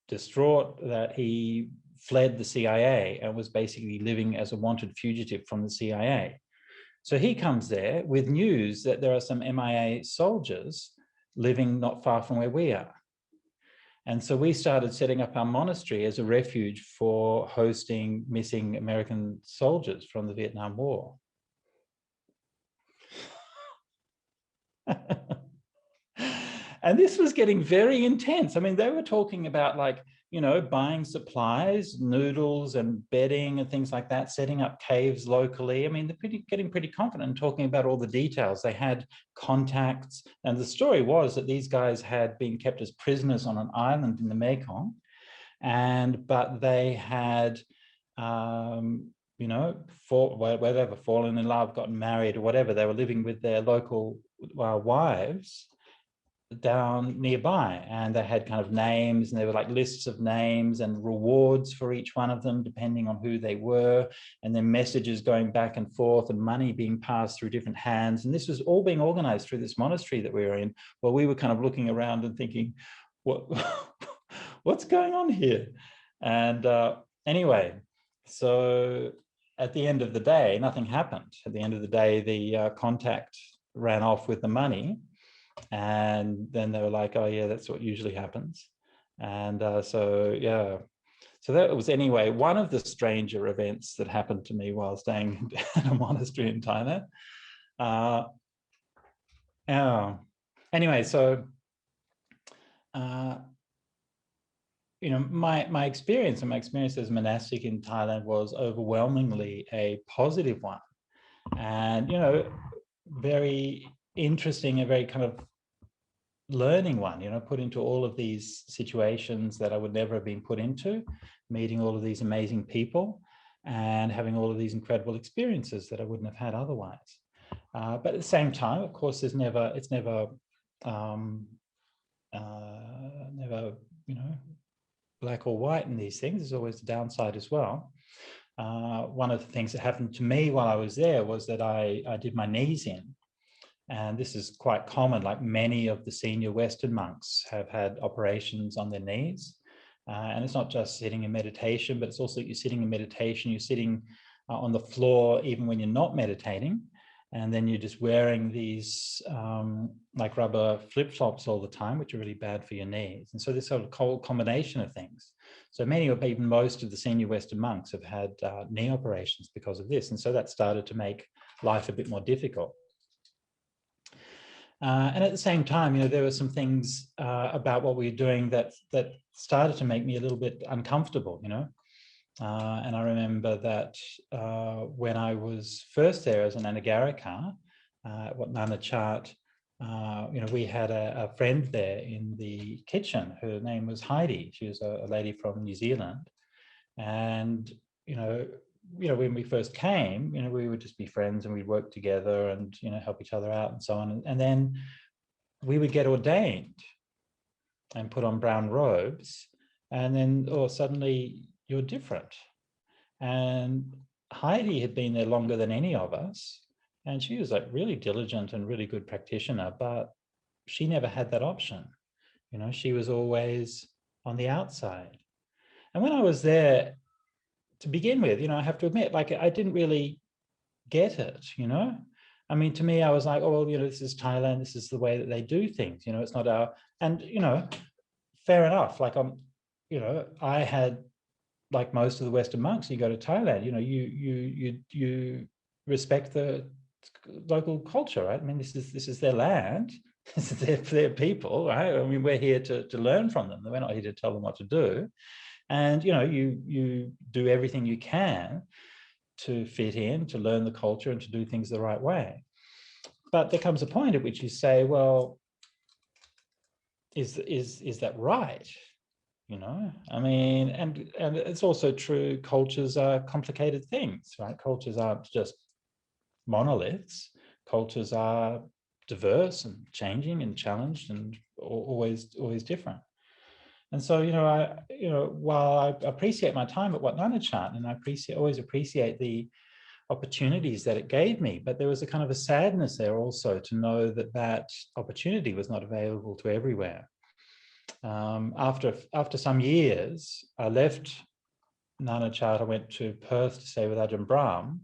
distraught that he fled the CIA and was basically living as a wanted fugitive from the CIA. So he comes there with news that there are some MIA soldiers living not far from where we are. And so we started setting up our monastery as a refuge for hosting missing American soldiers from the Vietnam War. And this was getting very intense. I mean, they were talking about, like, you know, buying supplies, noodles and bedding and things like that, setting up caves locally. I mean, they're getting pretty confident and talking about all the details. They had contacts. And the story was that these guys had been kept as prisoners on an island in the Mekong. But they had, you know, whether fallen in love, gotten married or whatever, they were living with their local wives down nearby, and they had kind of names, and there were like lists of names and rewards for each one of them depending on who they were, and then messages going back and forth and money being passed through different hands. And this was all being organized through this monastery that we were in, while we were kind of looking around and thinking, what's going on here? And anyway, so at the end of the day, nothing happened. At the end of the day, the contact ran off with the money. And then they were like, oh yeah, that's what usually happens. And so that was, anyway, one of the stranger events that happened to me while staying at a monastery in Thailand. Anyway, so you know, my experience as monastic in Thailand was overwhelmingly a positive one, and, you know, very interesting, a very kind of learning one, you know, put into all of these situations that I would never have been put into, meeting all of these amazing people and having all of these incredible experiences that I wouldn't have had otherwise. But at the same time, of course, it's never, you know, black or white in these things. There's always the downside as well. One of the things that happened to me while I was there was that I did my knees in. And this is quite common, like many of the senior Western monks have had operations on their knees. And it's not just sitting in meditation, but it's also you're sitting in meditation, you're sitting on the floor even when you're not meditating. And then you're just wearing these like rubber flip-flops all the time, which are really bad for your knees. And so this sort of combination of things. So many, or even most of the senior Western monks have had knee operations because of this. And so that started to make life a bit more difficult. And at the same time, you know, there were some things about what we were doing that started to make me a little bit uncomfortable, you know. And I remember that when I was first there as an Anagarika, what Nana Chart, you know, we had a friend there in the kitchen. Her name was Heidi. She was a lady from New Zealand. And, you know, when we first came, you know, we would just be friends and we'd work together and, you know, help each other out and so on. And then we would get ordained and put on brown robes. And then, suddenly you're different. And Heidi had been there longer than any of us. And she was like really diligent and really good practitioner, but she never had that option. You know, she was always on the outside. And when I was there, to begin with, you know, I have to admit, like, I didn't really get it, you know. I mean, to me, I was like, oh, well, you know, this is Thailand. This is the way that they do things. You know, it's not our, and, you know, fair enough. Like, you know, I had, like most of the Western monks, you go to Thailand, you know, you respect the local culture, right? I mean, this is their land. This is their people, right? I mean, we're here to learn from them. We're not here to tell them what to do. And, you know, you do everything you can to fit in, to learn the culture and to do things the right way. But there comes a point at which you say, well, is that right? I mean, and it's also true, cultures are complicated things, right? Cultures aren't just monoliths. Cultures are diverse and changing and challenged and always different. And so, while I appreciate my time at Wat Nanachat, and I always appreciate the opportunities that it gave me, but there was a kind of a sadness there also to know that that opportunity was not available to everywhere. After some years, I left Nanachat. I went to Perth to stay with Ajahn Brahm,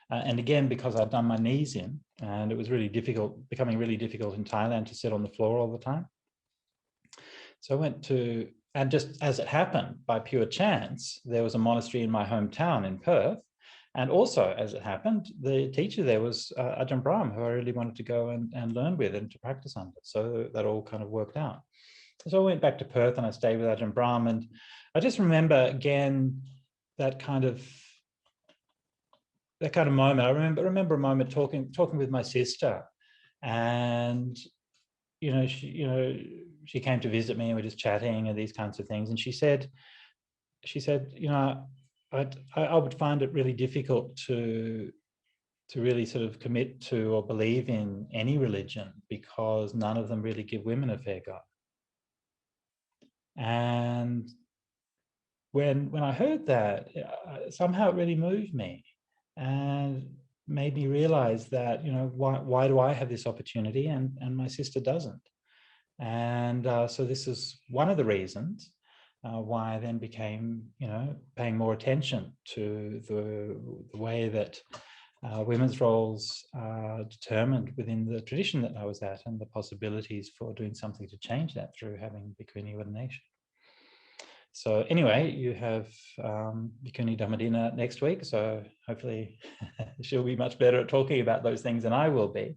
and again, because I'd done my knees in, and it was really difficult, becoming really difficult in Thailand to sit on the floor all the time. So I went to, and just as it happened, by pure chance, there was a monastery in my hometown in Perth. And also, as it happened, the teacher there was Ajahn Brahm, who I really wanted to go and learn with and to practice under. So that all kind of worked out. So I went back to Perth and I stayed with Ajahn Brahm. And I just remember, again, that kind of moment. I remember a moment talking with my sister, and she came to visit me and we're just chatting and these kinds of things. And she said, I would find it really difficult to really sort of commit to or believe in any religion because none of them really give women a fair go. And when I heard that, somehow it really moved me and made me realize that, why do I have this opportunity and my sister doesn't? And so this is one of the reasons why I then became, paying more attention to the way that women's roles are determined within the tradition that I was at, and the possibilities for doing something to change that through having bhikkhuni ordination. So anyway, you have Bhikkhuni Dhammadina next week, so hopefully she'll be much better at talking about those things than I will be.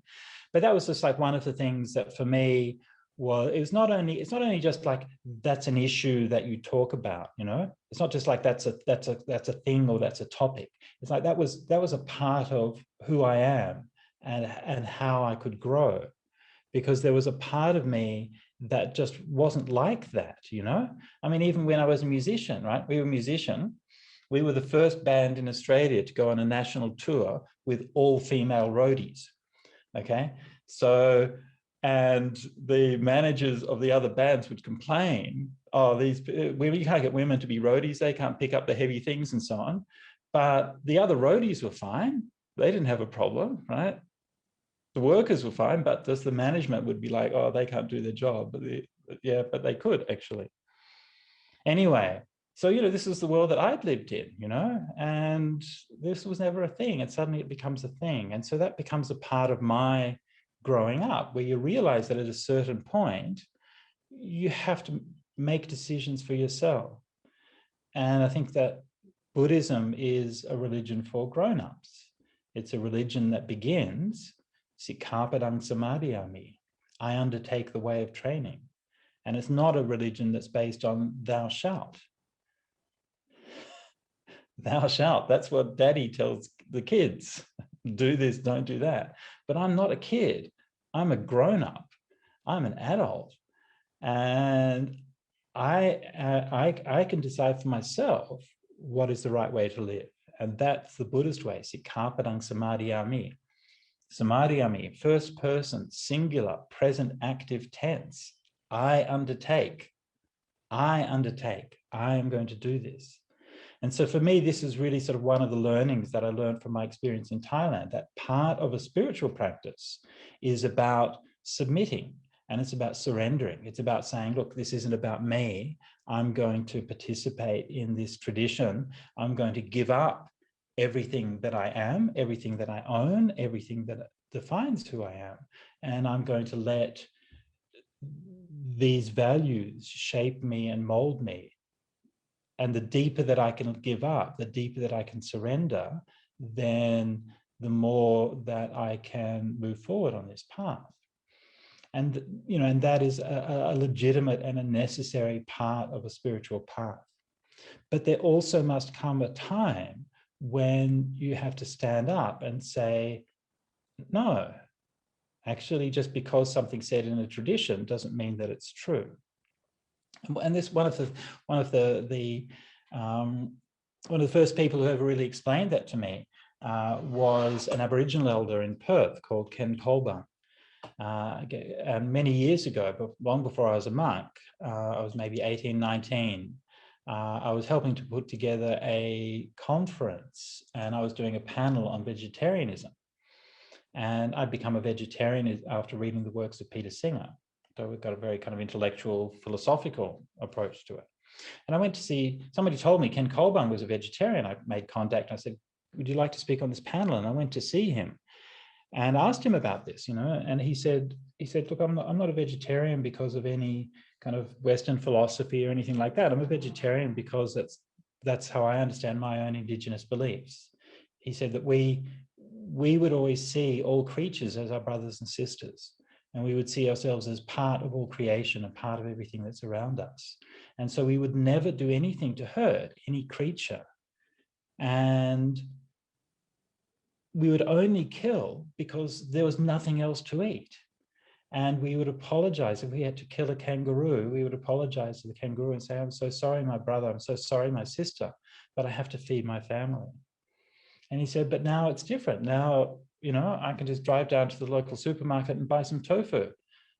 But that was just like one of the things that for me was, it's not only just like that's an issue that you talk about, it's not just like that's a thing or that's a topic. It's like that was a part of who I am and how I could grow, because there was a part of me that just wasn't like that, I mean, even when I was a musician, right? We were the first band in Australia to go on a national tour with all female roadies. Okay, so, and the managers of the other bands would complain, we can't get women to be roadies, they can't pick up the heavy things and so on. But the other roadies were fine, they didn't have a problem, right? The workers were fine, but just the management would be like, oh, they can't do their job. But they could actually. Anyway, so, this is the world that I'd lived in, and this was never a thing. And suddenly it becomes a thing. And so that becomes a part of my growing up, where you realize that at a certain point, you have to make decisions for yourself. And I think that Buddhism is a religion for grown-ups. It's a religion that begins, Sikkhapadang samadhiyami, I undertake the way of training. And it's not a religion that's based on thou shalt. Thou shalt, that's what daddy tells the kids. Do this, don't do that. But I'm not a kid. I'm a grown-up. I'm an adult. And I can decide for myself what is the right way to live. And that's the Buddhist way, Sikkhapadang samadhiyami. Samadhiyami, first person, singular, present active tense. I undertake, I am going to do this. And so for me, this is really sort of one of the learnings that I learned from my experience in Thailand, that part of a spiritual practice is about submitting and it's about surrendering. It's about saying, look, this isn't about me. I'm going to participate in this tradition. I'm going to give up everything that I am, everything that I own, everything that defines who I am. And I'm going to let these values shape me and mold me. And the deeper that I can give up, the deeper that I can surrender, then the more that I can move forward on this path. And, and that is a legitimate and a necessary part of a spiritual path. But there also must come a time when you have to stand up and say, no, actually, just because something's said in a tradition doesn't mean that it's true. And this one of the first people who ever really explained that to me was an Aboriginal elder in Perth called Ken Colburn. And many years ago, but long before I was a monk, I was maybe 18, 19, I was helping to put together a conference, and I was doing a panel on vegetarianism. And I'd become a vegetarian after reading the works of Peter Singer. So we've got a very kind of intellectual, philosophical approach to it. And I went to see, somebody told me Ken Colburn was a vegetarian. I made contact. I said, would you like to speak on this panel? And I went to see him and asked him about this, and he said, look, I'm not a vegetarian because of any kind of Western philosophy or anything like that. I'm a vegetarian because that's how I understand my own indigenous beliefs. He said that we would always see all creatures as our brothers and sisters, and we would see ourselves as part of all creation, a part of everything that's around us. And so we would never do anything to hurt any creature. And we would only kill because there was nothing else to eat. And we would apologize if we had to kill a kangaroo. We would apologize to the kangaroo and say, I'm so sorry, my brother. I'm so sorry, my sister, but I have to feed my family. And he said, but now it's different. Now, I can just drive down to the local supermarket and buy some tofu.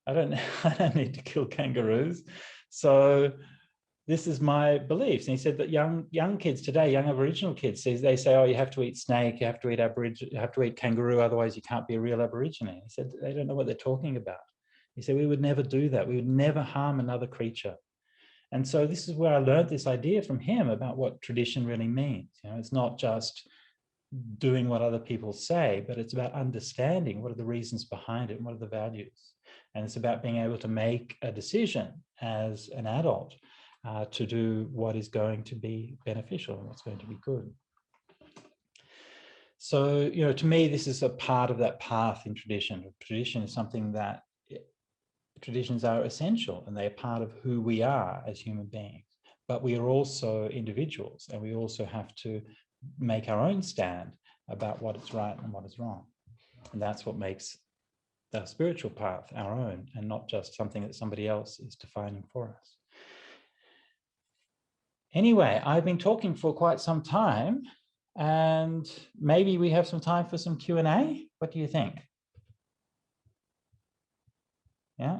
I don't need to kill kangaroos. So this is my beliefs. And he said that young kids today, young Aboriginal kids, they say, oh, you have to eat snake, you have to eat kangaroo, otherwise you can't be a real Aborigine. He said, they don't know what they're talking about. He said, we would never do that. We would never harm another creature. And so this is where I learned this idea from him about what tradition really means. It's not just doing what other people say, but it's about understanding what are the reasons behind it and what are the values. And it's about being able to make a decision as an adult to do what is going to be beneficial and what's going to be good. So, to me, this is a part of that path in tradition. Tradition is something that traditions are essential, and they're part of who we are as human beings. But we are also individuals, and we also have to make our own stand about what is right and what is wrong. And that's what makes the spiritual path our own, and not just something that somebody else is defining for us. Anyway, I've been talking for quite some time, and maybe we have some time for some Q&A. What do you think? Yeah.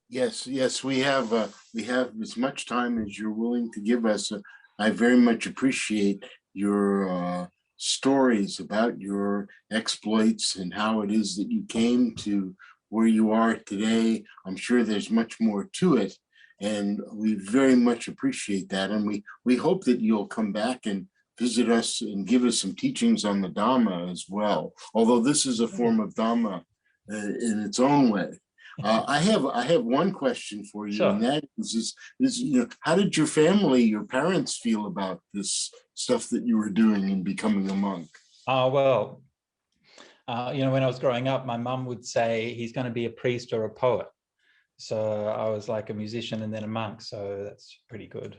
Yes, we have as much time as you're willing to give us. I very much appreciate your stories about your exploits and how it is that you came to where you are today. I'm sure there's much more to it, and we very much appreciate that. And we hope that you'll come back and visit us and give us some teachings on the Dharma as well, although this is a form of Dharma in its own way. I have one question for you, sure. And that is how did your family, your parents, feel about this stuff that you were doing in becoming a monk? Oh, well, when I was growing up, my mum would say he's going to be a priest or a poet. So I was like a musician and then a monk. So that's pretty good.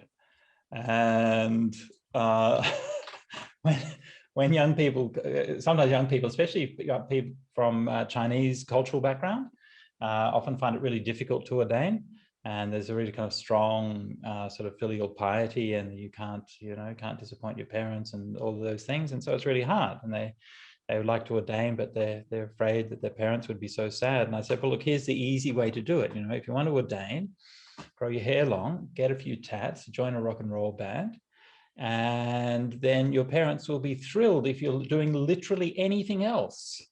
And when young people, sometimes young people, especially young people from Chinese cultural background, often find it really difficult to ordain, and there's a really kind of strong sort of filial piety, and you can't disappoint your parents and all of those things, and so it's really hard. And they would like to ordain, but they're afraid that their parents would be so sad. And I said, well, look, here's the easy way to do it. If you want to ordain, grow your hair long, get a few tats, join a rock and roll band, and then your parents will be thrilled if you're doing literally anything else.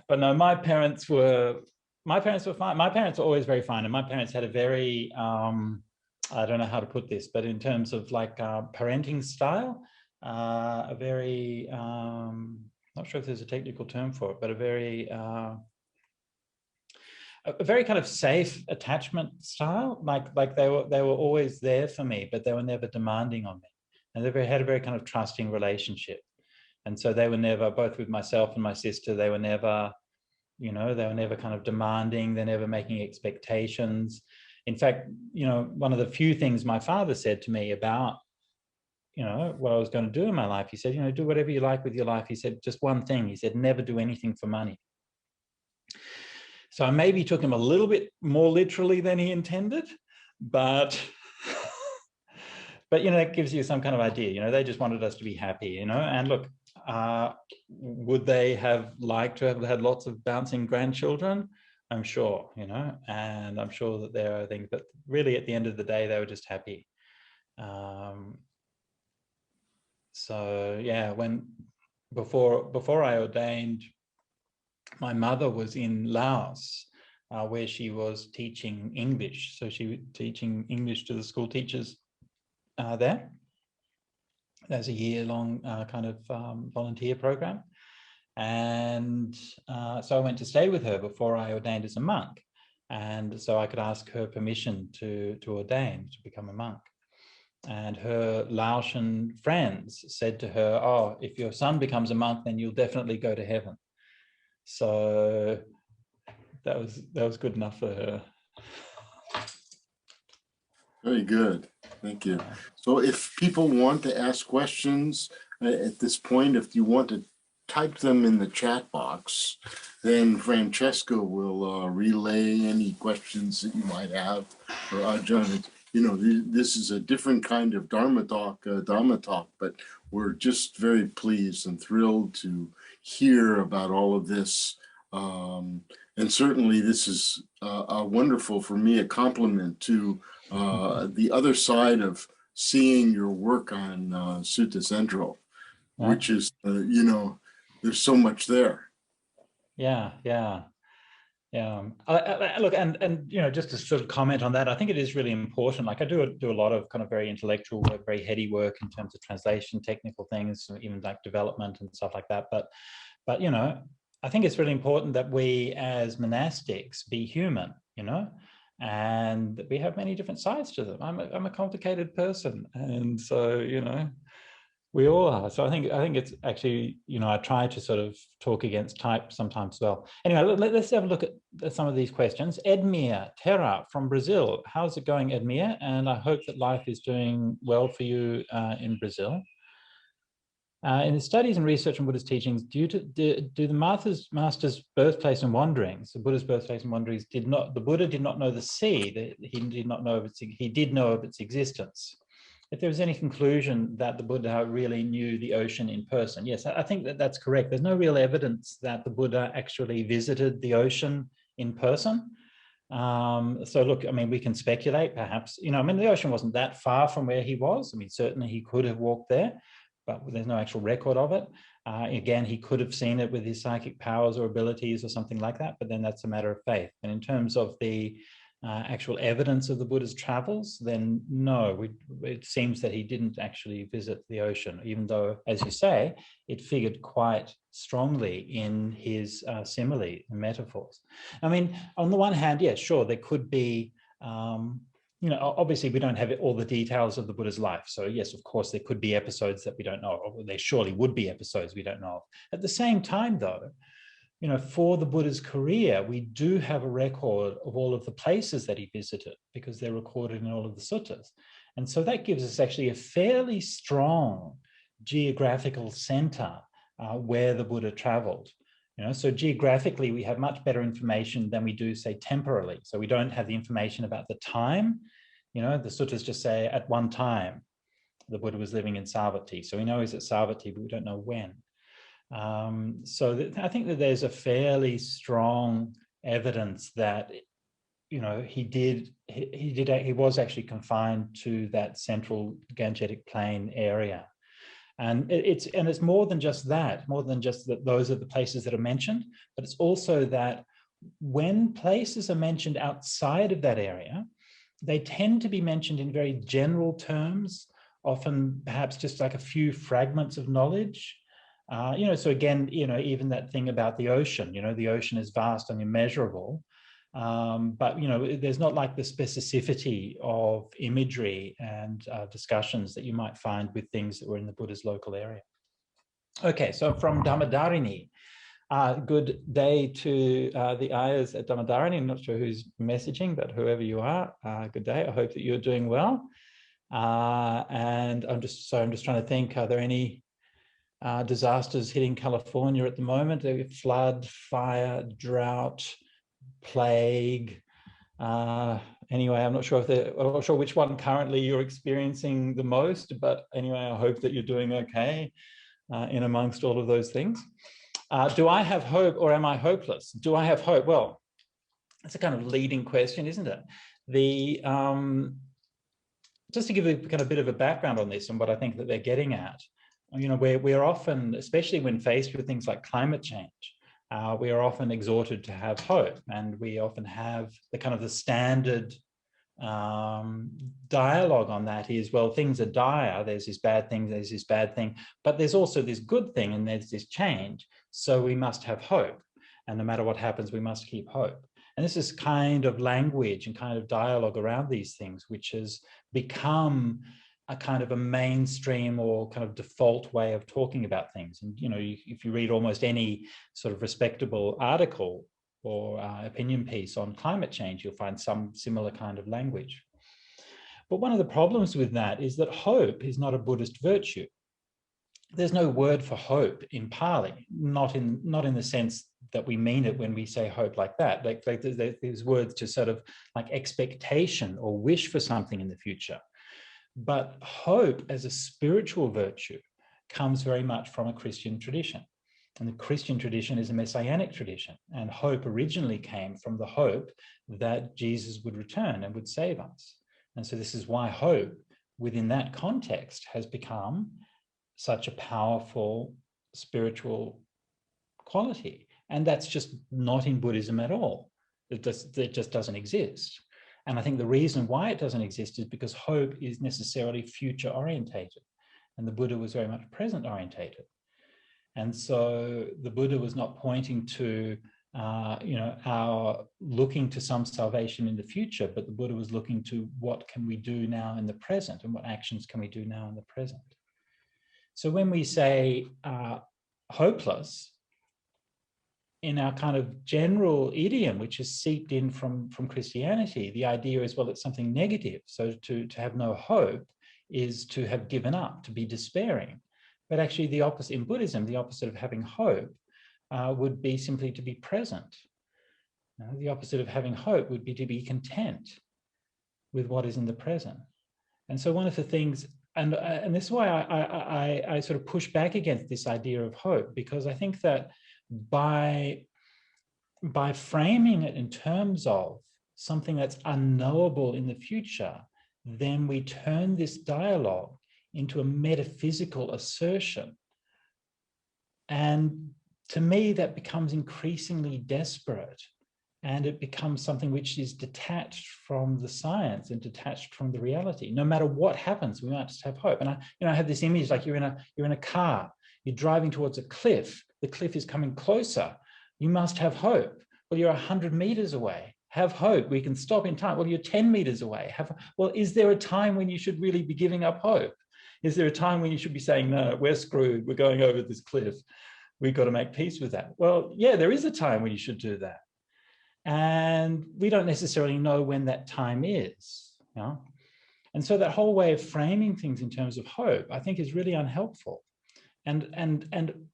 But no, my parents were fine. My parents were always very fine, and my parents had a very I don't know how to put this, but in terms of like parenting style, a very not sure if there's a technical term for it, but a very kind of safe attachment style. Like they were always there for me, but they were never demanding on me, and they had a very kind of trusting relationship. And so they were never, both with myself and my sister, they were never you know, they were never kind of demanding, they're never making expectations. In fact, you know, one of the few things my father said to me about, you know, what I was going to do in my life, he said, you know, do whatever you like with your life. He said, just one thing, he said, never do anything for money. So I maybe took him a little bit more literally than he intended, but you know, that gives you some kind of idea. You know, they just wanted us to be happy, you know. And look, would they have liked to have had lots of bouncing grandchildren? I'm sure, you know, and I'm sure that there are things, but really at the end of the day, they were just happy. So yeah, before I ordained, my mother was in Laos, where she was teaching English. So she was teaching English to the school teachers there. There's a year-long kind of volunteer program. And so I went to stay with her before I ordained as a monk. And so I could ask her permission to ordain, to become a monk. And her Laotian friends said to her, oh, if your son becomes a monk, then you'll definitely go to heaven. So that was good enough for her. Very good. Thank you. So if people want to ask questions at this point, if you want to type them in the chat box, then Francesca will relay any questions that you might have for Ajahn. You know, this is a different kind of Dharma talk, but we're just very pleased and thrilled to hear about all of this. And certainly this is wonderful for me, a compliment to the other side of seeing your work on Sutta Central, which is, you know, there's so much there. Yeah. Look, and you know, just to sort of comment on that, I think it is really important. Like I do a lot of kind of very intellectual work, very heady work in terms of translation, technical things, even like development and stuff like that. But you know, I think it's really important that we as monastics be human, you know, and we have many different sides to them. I'm a complicated person, and so you know, we all are. So I think it's actually, you know, I try to sort of talk against type sometimes as well. Anyway, let's have a look at some of these questions. Edmir Terra from Brazil. How's it going, Edmir? And I hope that life is doing well for you in Brazil. In the studies and research on Buddha's teachings, do the master's birthplace and wanderings, the Buddha's birthplace and wanderings, the Buddha did not know the sea. He did not know he did know of its existence. If there was any conclusion that the Buddha really knew the ocean in person, yes, I think that's correct. There's no real evidence that the Buddha actually visited the ocean in person. So look, I mean, we can speculate perhaps, you know, I mean, the ocean wasn't that far from where he was. I mean, certainly he could have walked there, but there's no actual record of it. Again, he could have seen it with his psychic powers or abilities or something like that, but then that's a matter of faith. And in terms of the actual evidence of the Buddha's travels, then no, it seems that he didn't actually visit the ocean, even though, as you say, it figured quite strongly in his simile and metaphors. I mean, on the one hand, yes, sure, there could be, you know, obviously we don't have all the details of the Buddha's life. So yes, of course, there could be episodes that we don't know of. There surely would be episodes we don't know of. At the same time, though, you know, for the Buddha's career, we do have a record of all of the places that he visited because they're recorded in all of the suttas. And so that gives us actually a fairly strong geographical center where the Buddha traveled. You know, so geographically, we have much better information than we do, say, temporally. So we don't have the information about the time. You know, the suttas just say at one time, the Buddha was living in Savatthi. So we know he's at Savatthi, but we don't know when. So I think that there's a fairly strong evidence that, you know, he was actually confined to that central Gangetic Plain area. And it's more than just that, those are the places that are mentioned, but it's also that when places are mentioned outside of that area, they tend to be mentioned in very general terms, often perhaps just like a few fragments of knowledge. You know, so again, you know, even that thing about the ocean, you know, the ocean is vast and immeasurable, but, you know, there's not like the specificity of imagery and discussions that you might find with things that were in the Buddha's local area. Okay, so from Dhammadharini, Good day to the Ayahs at Dhammadarani. I'm not sure who's messaging, but whoever you are, good day. I hope that you're doing well. And I'm just trying to think, are there any disasters hitting California at the moment? Flood, fire, drought, plague. Anyway, I'm not sure which one currently you're experiencing the most, but anyway, I hope that you're doing okay in amongst all of those things. Do I have hope or am I hopeless? Do I have hope? Well, that's a kind of leading question, isn't it? Just to give a kind of bit of a background on this and what I think that they're getting at, you know, we're often, especially when faced with things like climate change, we are often exhorted to have hope, and we often have the standard dialogue on that is, well, things are dire, there's this bad thing, there's this bad thing, but there's also this good thing and there's this change, so we must have hope, and no matter what happens we must keep hope. And this is kind of language and kind of dialogue around these things which has become a kind of a mainstream or kind of default way of talking about things. And you know, if you read almost any sort of respectable article or opinion piece on climate change, you'll find some similar kind of language. But one of the problems with that is that hope is not a Buddhist virtue. There's no word for hope in Pali, not in the sense that we mean it when we say hope like that. Like there's words to sort of like expectation or wish for something in the future. But hope as a spiritual virtue comes very much from a Christian tradition. And the Christian tradition is a messianic tradition. And hope originally came from the hope that Jesus would return and would save us. And so this is why hope within that context has become such a powerful spiritual quality. And that's just not in Buddhism at all. It just doesn't exist. And I think the reason why it doesn't exist is because hope is necessarily future orientated. And the Buddha was very much present orientated. And so the Buddha was not pointing to, our looking to some salvation in the future, but the Buddha was looking to what can we do now in the present, and what actions can we do now in the present. So when we say hopeless, in our kind of general idiom, which is seeped in from Christianity, the idea is, well, it's something negative. So to have no hope is to have given up, to be despairing. But actually the opposite in Buddhism, the opposite of having hope would be simply to be present. The opposite of having hope would be to be content with what is in the present. And so one of the things, and this is why I sort of push back against this idea of hope, because I think that by framing it in terms of something that's unknowable in the future, then we turn this dialogue into a metaphysical assertion. And to me, that becomes increasingly desperate, and it becomes something which is detached from the science and detached from the reality. No matter what happens, we might just have hope. And I have this image like you're in a car, you're driving towards a cliff, the cliff is coming closer, you must have hope. Well, you're 100 meters away, have hope, we can stop in time. Well, you're 10 meters away, well, is there a time when you should really be giving up hope? Is there a time when you should be saying, no, we're screwed, we're going over this cliff, we've got to make peace with that? Well, yeah, there is a time when you should do that. And we don't necessarily know when that time is. You know? And so that whole way of framing things in terms of hope, I think, is really unhelpful. And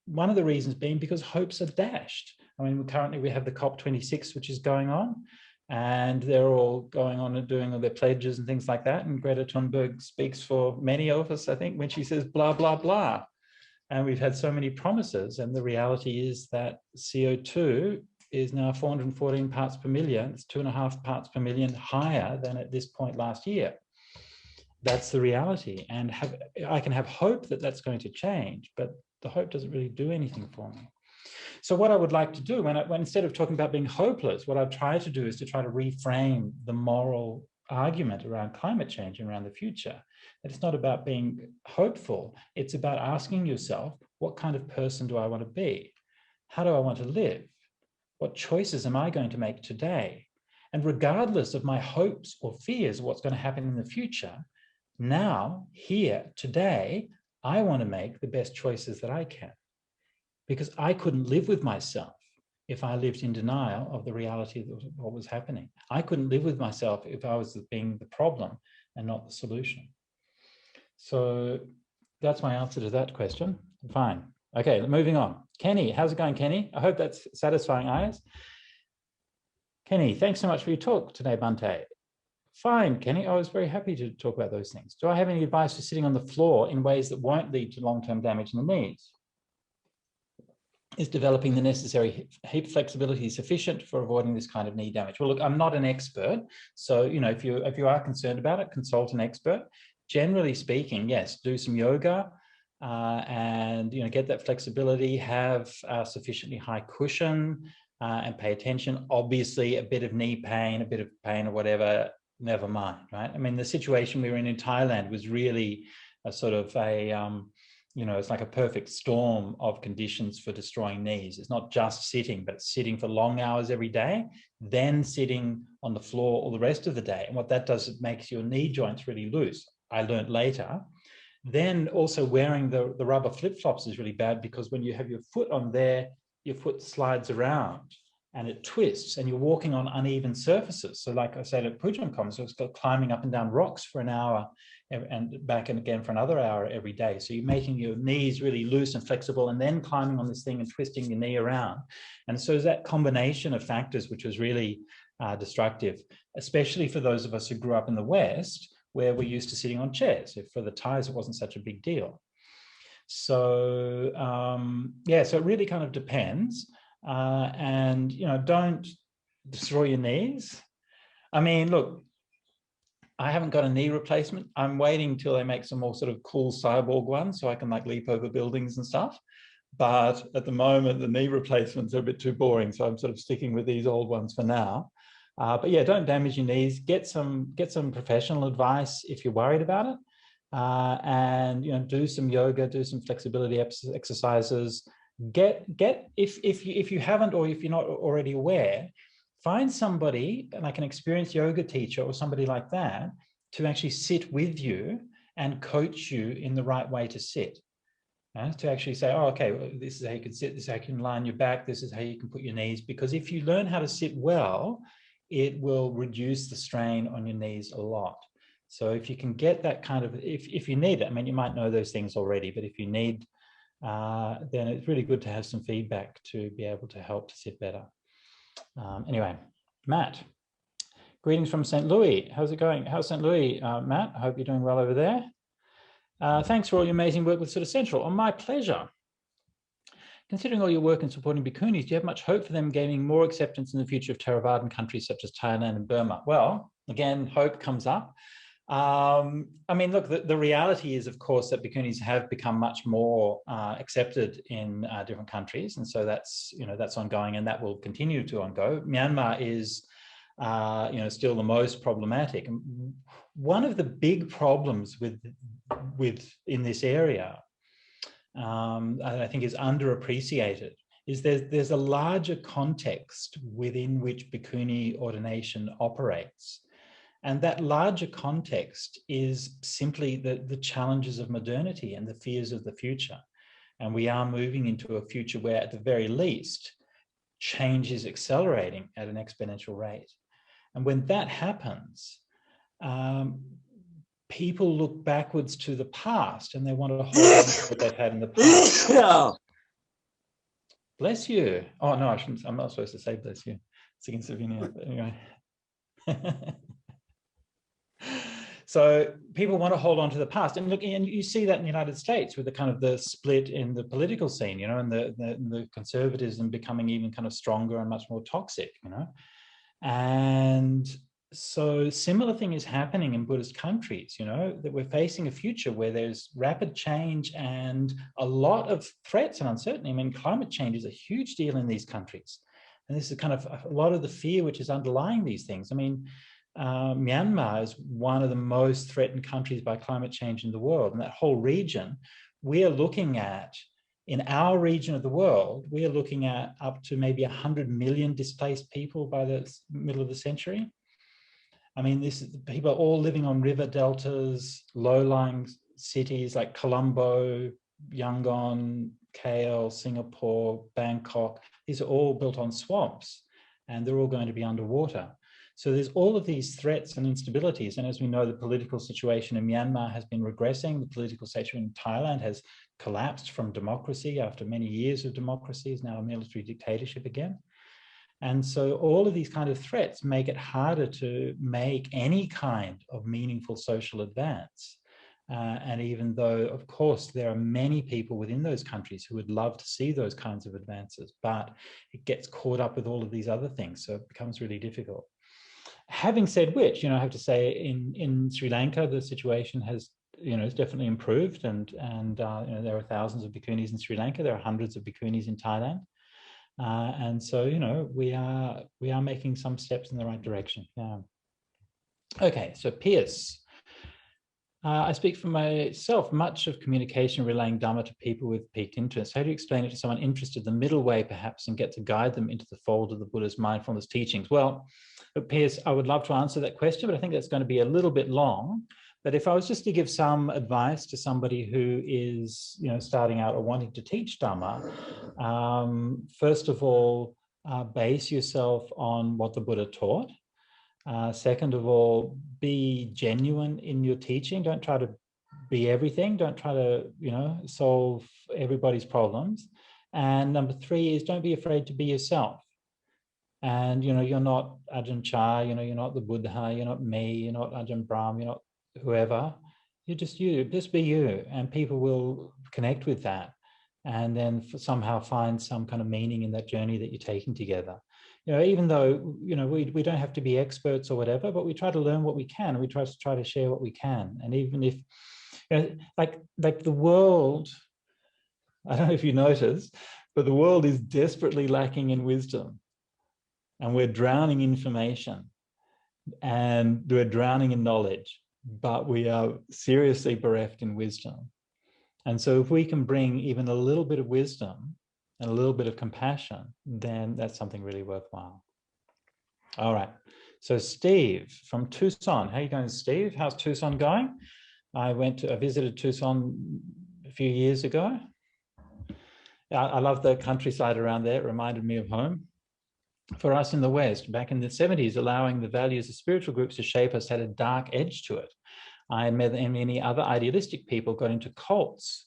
one of the reasons being because hopes are dashed. I mean, currently we have the COP26, which is going on, and they're all going on and doing all their pledges and things like that. And Greta Thunberg speaks for many of us, I think, when she says blah, blah, blah. And we've had so many promises. And the reality is that CO2 is now 414 parts per million. It's 2.5 parts per million higher than at this point last year. That's the reality. And I can have hope that that's going to change, but the hope doesn't really do anything for me. So what I would like to do, when instead of talking about being hopeless, what I've tried to do is to try to reframe the moral argument around climate change and around the future. That it's not about being hopeful. It's about asking yourself, what kind of person do I want to be? How do I want to live? What choices am I going to make today? And regardless of my hopes or fears of what's going to happen in the future, now, here, today, I want to make the best choices that I can. because I couldn't live with myself if I lived in denial of the reality of what was happening. I couldn't live with myself if I was being the problem and not the solution. So that's my answer to that question. Fine. Okay, moving on. Kenny, how's it going, Kenny? I hope that's satisfying, eyes. Kenny, thanks so much for your talk today, Bhante. Fine, Kenny, I was very happy to talk about those things. Do I have any advice for sitting on the floor in ways that won't lead to long-term damage in the knees? Is developing the necessary hip flexibility sufficient for avoiding this kind of knee damage? Well, look, I'm not an expert. So, if you are concerned about it, consult an expert. Generally speaking, yes, do some yoga and, get that flexibility, have sufficiently high cushion and pay attention. Obviously, a bit of knee pain, a bit of pain or whatever, never mind, right? I mean, the situation we were in Thailand was really a sort of it's like a perfect storm of conditions for destroying knees. It's not just sitting, but sitting for long hours every day, then sitting on the floor all the rest of the day. And what that does, it makes your knee joints really loose. I learned later. Then also wearing the rubber flip-flops is really bad, because when you have your foot on there, your foot slides around and it twists and you're walking on uneven surfaces. So like I said at Pujamkom, so it's got climbing up and down rocks for an hour and back and again for another hour every day. So you're making your knees really loose and flexible and then climbing on this thing and twisting your knee around. And so that combination of factors, which was really destructive, especially for those of us who grew up in the West, where we're used to sitting on chairs. If for the Thais, it wasn't such a big deal. So so it really kind of depends. And don't destroy your knees. I mean, look, I haven't got a knee replacement. I'm waiting till they make some more sort of cool cyborg ones so I can like leap over buildings and stuff. But at the moment, the knee replacements are a bit too boring, so I'm sort of sticking with these old ones for now. But yeah, don't damage your knees. Get some professional advice if you're worried about it, and do some yoga, do some flexibility exercises. If you haven't, or if you're not already aware, find somebody like an experienced yoga teacher or somebody like that to actually sit with you and coach you in the right way to sit. To actually say, oh, okay, well, this is how you can sit, this is how you can line your back, this is how you can put your knees. Because if you learn how to sit well, it will reduce the strain on your knees a lot. So if you can get that kind of, if you need it, I mean, you might know those things already, but if you need, then it's really good to have some feedback to be able to help to sit better. Anyway, Matt, greetings from St. Louis. How's it going? How's St. Louis, Matt? I hope you're doing well over there. Thanks for all your amazing work with Sutta Central. My pleasure. Considering all your work in supporting bhikkhunis, do you have much hope for them gaining more acceptance in the future of Theravadan countries such as Thailand and Burma? Well, again, hope comes up. I mean, look, the reality is, of course, that bhikkhunis have become much more accepted in different countries, and so that's ongoing, and that will continue to ongo. Myanmar is still the most problematic. One of the big problems in this area, I think, is underappreciated, is there's a larger context within which bhikkhuni ordination operates. And that larger context is simply the challenges of modernity and the fears of the future. And we are moving into a future where, at the very least, change is accelerating at an exponential rate. And when that happens, people look backwards to the past and they want to hold on to what they've had in the past. Bless you. Oh, no, I shouldn't. I'm not supposed to say bless you. It's against the veneer, but anyway. So people want to hold on to the past, and look, and you see that in the United States with the kind of the split in the political scene, and the conservatism becoming even kind of stronger and much more toxic, and so similar thing is happening in Buddhist countries, that we're facing a future where there's rapid change and a lot of threats and uncertainty. I mean, climate change is a huge deal in these countries, and this is kind of a lot of the fear which is underlying these things. I mean, Myanmar is one of the most threatened countries by climate change in the world. And that whole region, we are looking at, in our region of the world, we are looking at up to maybe 100 million displaced people by the middle of the century. I mean, people are all living on river deltas, low-lying cities like Colombo, Yangon, KL, Singapore, Bangkok, these are all built on swamps, and they're all going to be underwater. So there's all of these threats and instabilities. And as we know, the political situation in Myanmar has been regressing. The political situation in Thailand has collapsed from democracy after many years of democracy, is now a military dictatorship again. And so all of these kind of threats make it harder to make any kind of meaningful social advance. And even though, of course, there are many people within those countries who would love to see those kinds of advances, but it gets caught up with all of these other things. So it becomes really difficult. Having said which, I have to say in Sri Lanka, the situation has, it's definitely improved. And there are thousands of bhikkhunis in Sri Lanka. There are hundreds of bhikkhunis in Thailand. And so, we are making some steps in the right direction. Yeah. Okay, so Pierce. I speak for myself, much of communication relaying Dharma to people with piqued interest. How do you explain it to someone interested, the middle way perhaps, and get to guide them into the fold of the Buddha's mindfulness teachings? Well, Piers, I would love to answer that question, but I think that's going to be a little bit long. But if I was just to give some advice to somebody who is, starting out or wanting to teach Dharma, first of all, base yourself on what the Buddha taught. Second of all, be genuine in your teaching. Don't try to be everything. Don't try to, solve everybody's problems. And number three is don't be afraid to be yourself. And, you're not Ajahn Chah, you're not the Buddha, you're not me, you're not Ajahn Brahm, you're not whoever. You're just you, just be you. And people will connect with that. And then somehow find some kind of meaning in that journey that you're taking together. Even though, we don't have to be experts or whatever, but we try to learn what we can, and we try to share what we can. And even if, like the world, I don't know if you noticed, but the world is desperately lacking in wisdom. And we're drowning in information, and we're drowning in knowledge, but we are seriously bereft in wisdom. And so if we can bring even a little bit of wisdom and a little bit of compassion, then that's something really worthwhile. All right. So Steve from Tucson. How are you going, Steve? How's Tucson going? I visited Tucson a few years ago. I love the countryside around there. It reminded me of home. For us in the West, back in the 70s, allowing the values of spiritual groups to shape us had a dark edge to it. I and many other idealistic people got into cults.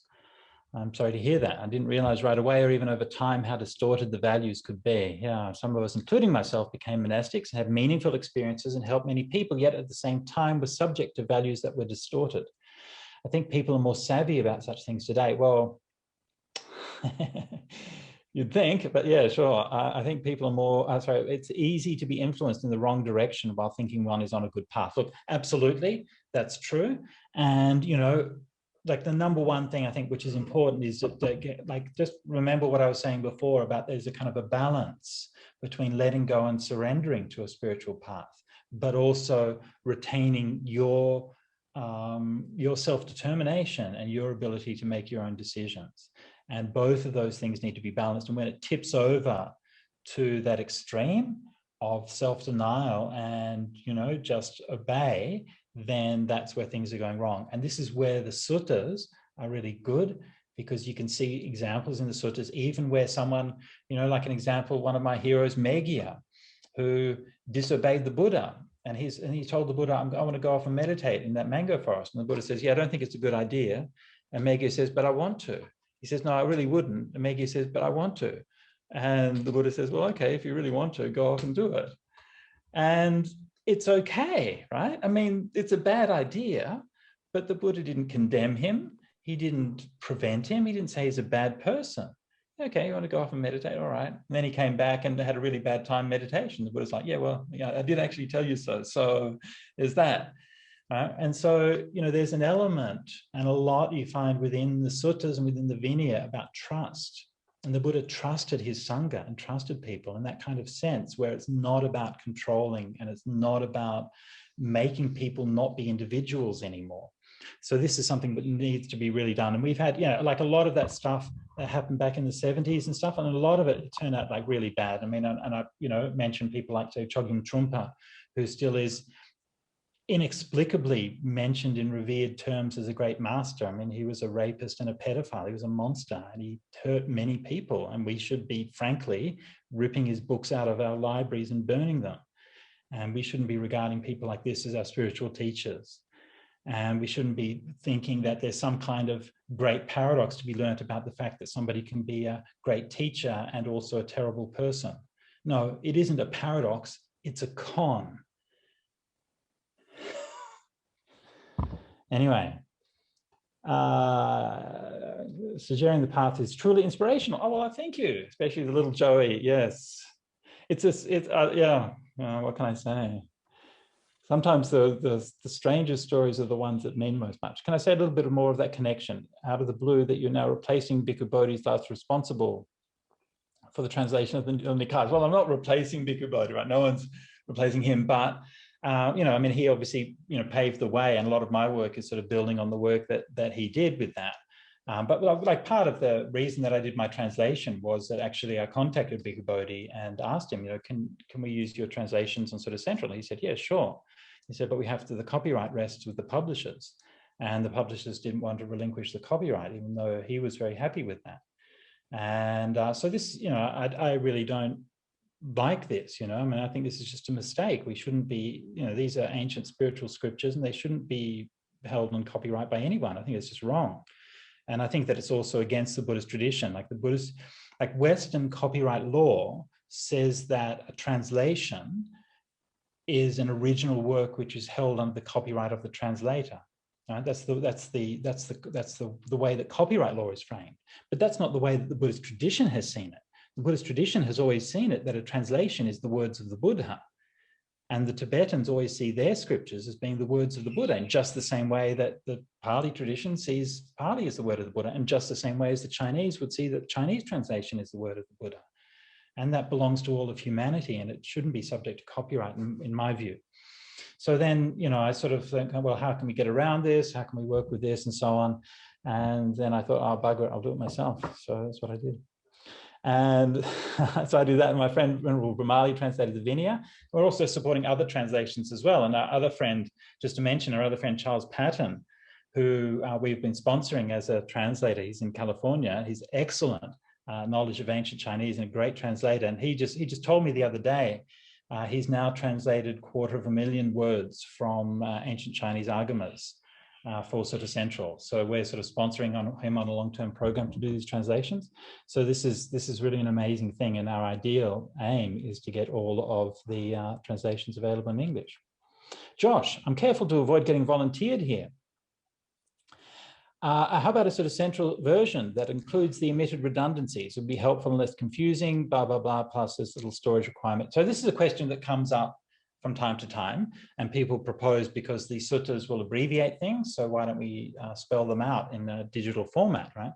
I'm sorry to hear that. I didn't realize right away or even over time how distorted the values could be. Yeah, some of us, including myself, became monastics and had meaningful experiences and helped many people, yet at the same time were subject to values that were distorted. I think people are more savvy about such things today. Well, you'd think, but yeah, sure. I think people are more, it's easy to be influenced in the wrong direction while thinking one is on a good path. Look, absolutely, that's true. And, like the number one thing I think which is important is that, just remember what I was saying before about there's a kind of a balance between letting go and surrendering to a spiritual path, but also retaining your self-determination and your ability to make your own decisions. And both of those things need to be balanced. And when it tips over to that extreme of self-denial and, just obey, then that's where things are going wrong. And this is where the suttas are really good, because you can see examples in the suttas, even where someone, like an example, one of my heroes, Meghiya, who disobeyed the Buddha. And he told the Buddha, I want to go off and meditate in that mango forest. And the Buddha says, yeah, I don't think it's a good idea. And Meghiya says, but I want to. He says, no, I really wouldn't. And Meghiya says, but I want to. And the Buddha says, well, okay, if you really want to, go off and do it. And it's okay, right? I mean, it's a bad idea, but the Buddha didn't condemn him. He didn't prevent him. He didn't say he's a bad person. Okay, you want to go off and meditate? All right. And then he came back and had a really bad time meditation. The Buddha's like, yeah, well, I did actually tell you so. So there's that. And so, there's an element and a lot you find within the suttas and within the Vinaya about trust. And the Buddha trusted his Sangha and trusted people in that kind of sense, where it's not about controlling and it's not about making people not be individuals anymore. So this is something that needs to be really done. And we've had, like a lot of that stuff that happened back in the 70s and stuff, and a lot of it turned out like really bad. I mean, and I, mentioned people like, say, Chogyam Trungpa, who still is inexplicably mentioned in revered terms as a great master. I mean, he was a rapist and a pedophile. He was a monster, and he hurt many people. And we should be, frankly, ripping his books out of our libraries and burning them. And we shouldn't be regarding people like this as our spiritual teachers. And we shouldn't be thinking that there's some kind of great paradox to be learnt about the fact that somebody can be a great teacher and also a terrible person. No, it isn't a paradox, it's a con. Anyway, suggesting the path is truly inspirational. Oh, well, thank you, especially the little Joey. Yes, yeah. What can I say? Sometimes the strangest stories are the ones that mean most much. Can I say a little bit more of that connection out of the blue, that you're now replacing Bhikkhu Bodhisattva responsible for the translation of the Nikas? Well, I'm not replacing Bhikkhu Bodhi, right? No one's replacing him, but I mean, he obviously, paved the way, and a lot of my work is sort of building on the work that he did with that. But like part of the reason that I did my translation was that actually I contacted Bhikkhu Bodhi and asked him, can we use your translations on sort of central? And he said, yeah, sure. He said, but the copyright rests with the publishers, and the publishers didn't want to relinquish the copyright, even though he was very happy with that. And so this, I really don't like this, I mean, I think this is just a mistake. We shouldn't be, these are ancient spiritual scriptures, and they shouldn't be held on copyright by anyone. I think it's just wrong. And I think that it's also against the Buddhist tradition. Like Western copyright law says that a translation is an original work which is held under the copyright of the translator. Right? That's the way that copyright law is framed. But that's not the way that the Buddhist tradition has seen it. The Buddhist tradition has always seen it that a translation is the words of the Buddha. And the Tibetans always see their scriptures as being the words of the Buddha, in just the same way that the Pali tradition sees Pali as the word of the Buddha, and just the same way as the Chinese would see that the Chinese translation is the word of the Buddha. And that belongs to all of humanity, and it shouldn't be subject to copyright, in my view. So then, I sort of think, well, how can we get around this? How can we work with this, and so on? And then I thought, oh, bugger it, I'll do it myself. So that's what I did. And so I do that, and my friend Venerable Brahmali translated the Vinaya. We're also supporting other translations as well. And our other friend, just to mention, our other friend Charles Patton, who we've been sponsoring as a translator. He's in California. He's excellent knowledge of ancient Chinese and a great translator. And he just told me the other day, he's now translated 250,000 words from ancient Chinese agamas for sort of central. So we're sort of sponsoring him on a long-term program to do these translations. So this is really an amazing thing, and our ideal aim is to get all of the translations available in English. Josh, I'm careful to avoid getting volunteered here. How about a sort of central version that includes the omitted redundancies? It would be helpful and less confusing, blah, blah, blah, plus this little storage requirement. So this is a question that comes up from time to time, and people propose, because the suttas will abbreviate things, so why don't we spell them out in a digital format, right?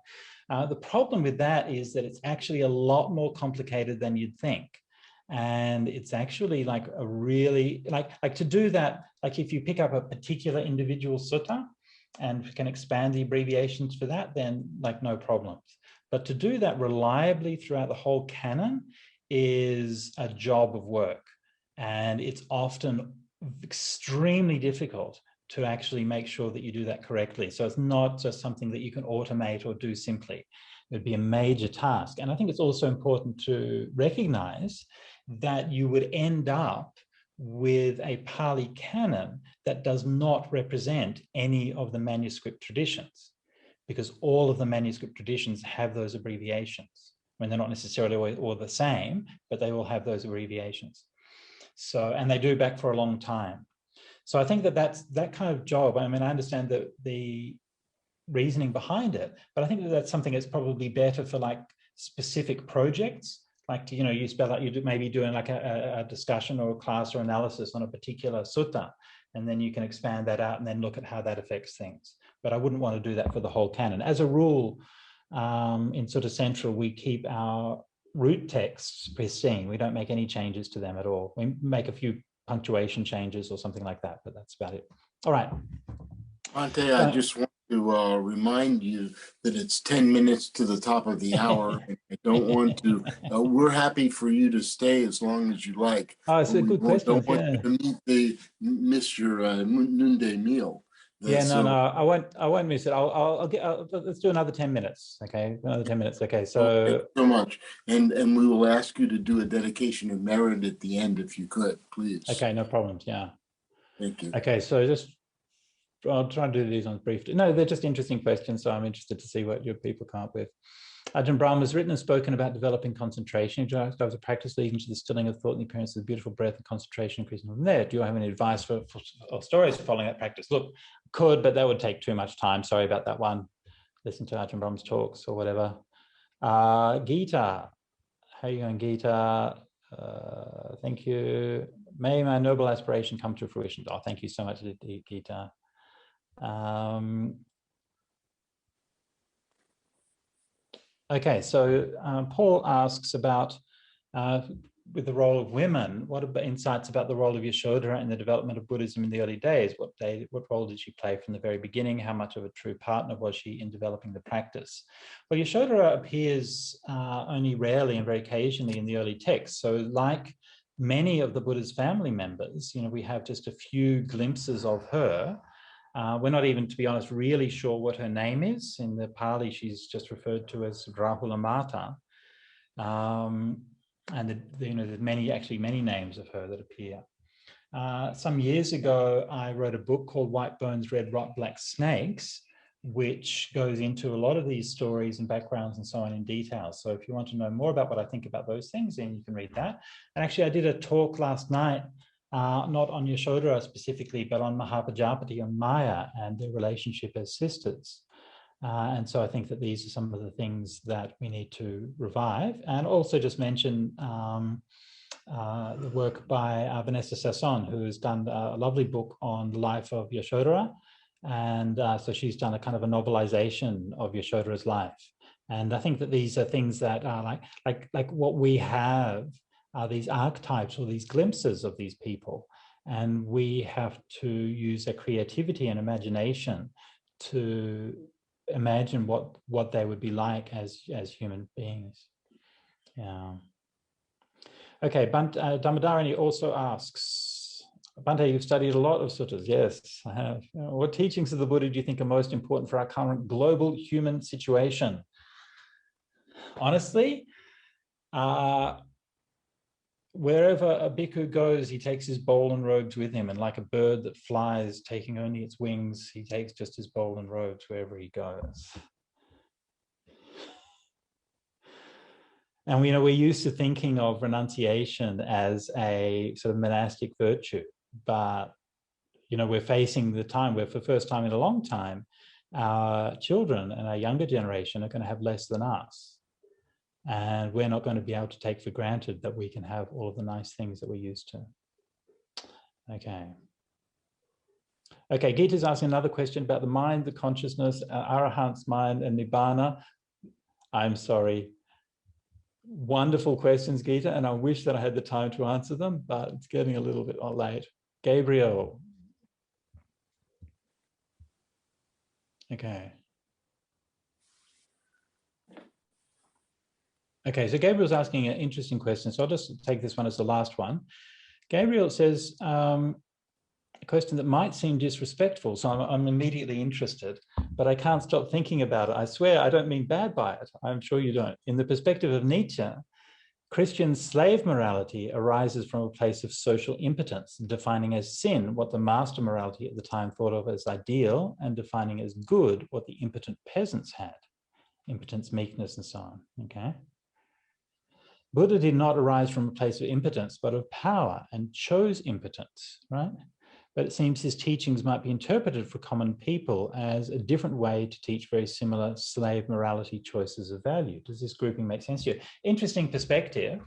The problem with that is that it's actually a lot more complicated than you'd think. And it's actually like a really, like to do that, like if you pick up a particular individual sutta and can expand the abbreviations for that, then like no problems. But to do that reliably throughout the whole canon is a job of work. And it's often extremely difficult to actually make sure that you do that correctly. So it's not just something that you can automate or do simply. It would be a major task. And I think it's also important to recognize that you would end up with a Pali canon that does not represent any of the manuscript traditions, because all of the manuscript traditions have those abbreviations. I mean, they're not necessarily all the same, but they all have those abbreviations. So, and they do back for a long time. So I think that's that kind of job. I mean, I understand the reasoning behind it, but I think that's something that's probably better for like specific projects. Like, you spell out, maybe doing like a discussion or a class or analysis on a particular sutta, and then you can expand that out and then look at how that affects things. But I wouldn't want to do that for the whole canon. As a rule, in Sutta Central, we keep our root texts pristine. We don't make any changes to them at all. We make a few punctuation changes or something like that, but that's about it. All right. Ante, I just want to remind you that it's 10 minutes to the top of the hour. I don't want to, we're happy for you to stay as long as you like. Oh, it's a good question. Don't want you to miss your noonday meal. Yeah, no, I won't miss it. Let's do another 10 minutes. Okay, another 10 minutes. Okay, so thank you so much, and we will ask you to do a dedication of merit at the end if you could, please. Okay, no problems. Yeah. Thank you. Okay, so I'll try and do these on brief. No, they're just interesting questions, so I'm interested to see what your people come up with. Ajahn Brahm has written and spoken about developing concentration. He describes a practice leading to the stilling of thought and the appearance of beautiful breath and concentration increasing from there. Do you have any advice or stories for following that practice? Look, could, but that would take too much time. Sorry about that one. Listen to Ajahn Brahm's talks or whatever. Gita, how are you going, Gita? Thank you. May my noble aspiration come to fruition. Oh, thank you so much, Gita. Okay, so Paul asks about, with the role of women, what about insights about the role of Yashodhara in the development of Buddhism in the early days? What role did she play from the very beginning? How much of a true partner was she in developing the practice? Well, Yashodhara appears only rarely and very occasionally in the early texts. So like many of the Buddha's family members, we have just a few glimpses of her. We're not even, to be honest, really sure what her name is. In the Pali, she's just referred to as Rahula Mata. And there's many names of her that appear. Some years ago, I wrote a book called White Bones, Red Rot, Black Snakes, which goes into a lot of these stories and backgrounds and so on in detail. So if you want to know more about what I think about those things, then you can read that. And actually, I did a talk last night, not on Yashodhara specifically, but on Mahapajapati and Maya and their relationship as sisters. And so I think that these are some of the things that we need to revive, and also just mention the work by Vanessa Sasson, who has done a lovely book on the life of Yashodhara. And so she's done a kind of a novelization of Yashodhara's life. And I think that these are things that are like what we have are these archetypes or these glimpses of these people. And we have to use our creativity and imagination to imagine what they would be like as human beings. Yeah. Okay, Dhammadharani also asks, Bhante, you've studied a lot of suttas. Yes, I have. What teachings of the Buddha do you think are most important for our current global human situation? Honestly, wherever a bhikkhu goes, he takes his bowl and robes with him, and like a bird that flies, taking only its wings, he takes just his bowl and robes wherever he goes. And we're used to thinking of renunciation as a sort of monastic virtue, but we're facing the time where, for the first time in a long time, our children and our younger generation are going to have less than us. And we're not going to be able to take for granted that we can have all of the nice things that we're used to. Okay, Gita's asking another question about the mind, the consciousness, Arahant's mind, and Nibbana. I'm sorry. Wonderful questions, Gita, and I wish that I had the time to answer them, but it's getting a little bit late. Gabriel. Okay, so Gabriel's asking an interesting question, so I'll just take this one as the last one. Gabriel says, a question that might seem disrespectful, so I'm immediately interested, but I can't stop thinking about it. I swear I don't mean bad by it. I'm sure you don't. In the perspective of Nietzsche, Christian slave morality arises from a place of social impotence, defining as sin what the master morality at the time thought of as ideal, and defining as good what the impotent peasants had. Impotence, meekness, and so on. Okay. Buddha did not arise from a place of impotence, but of power, and chose impotence, right? But it seems his teachings might be interpreted for common people as a different way to teach very similar slave morality choices of value. Does this grouping make sense to you? Interesting perspective.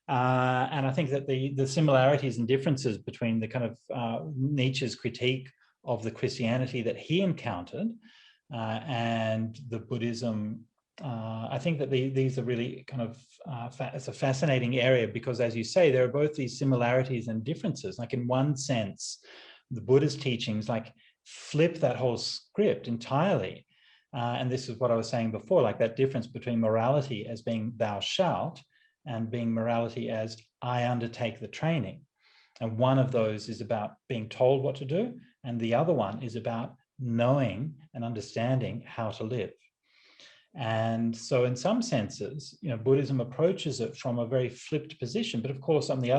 And I think that the similarities and differences between the kind of Nietzsche's critique of the Christianity that he encountered and the Buddhism, I think that these are really kind of, it's a fascinating area because, as you say, there are both these similarities and differences. Like in one sense, the Buddha's teachings, like flip that whole script entirely. And this is what I was saying before, like that difference between morality as being thou shalt and being morality as I undertake the training. And one of those is about being told what to do, and the other one is about knowing and understanding how to live. And so in some senses, Buddhism approaches it from a very flipped position. But of course, on the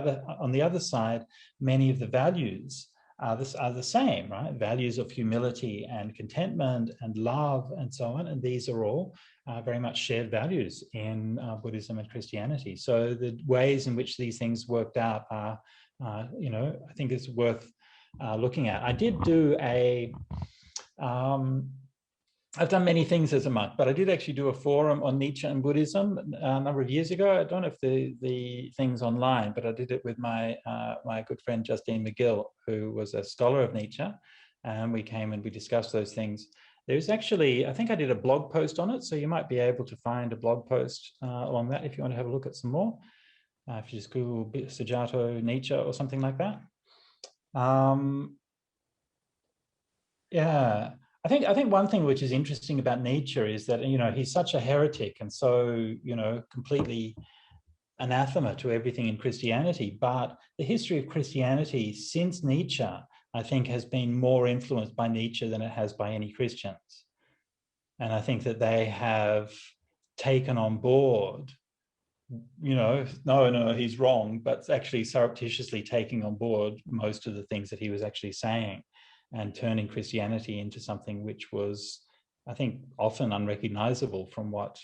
other side, many of the values are the same, right? Values of humility and contentment and love and so on. And these are all very much shared values in Buddhism and Christianity. So the ways in which these things worked out are, I think it's worth looking at. I did do I've done many things as a monk, but I did actually do a forum on Nietzsche and Buddhism a number of years ago. I don't know if the thing's online, but I did it with my good friend Justine McGill, who was a scholar of Nietzsche. And we came and we discussed those things. There's actually, I think I did a blog post on it, so you might be able to find a blog post along that if you want to have a look at some more. If you just Google Sujato Nietzsche or something like that. Yeah. I think one thing which is interesting about Nietzsche is that, he's such a heretic and so, completely anathema to everything in Christianity. But the history of Christianity since Nietzsche, I think, has been more influenced by Nietzsche than it has by any Christians. And I think that they have taken on board, no, he's wrong, but actually surreptitiously taking on board most of the things that he was actually saying, and turning Christianity into something which was, I think, often unrecognizable from what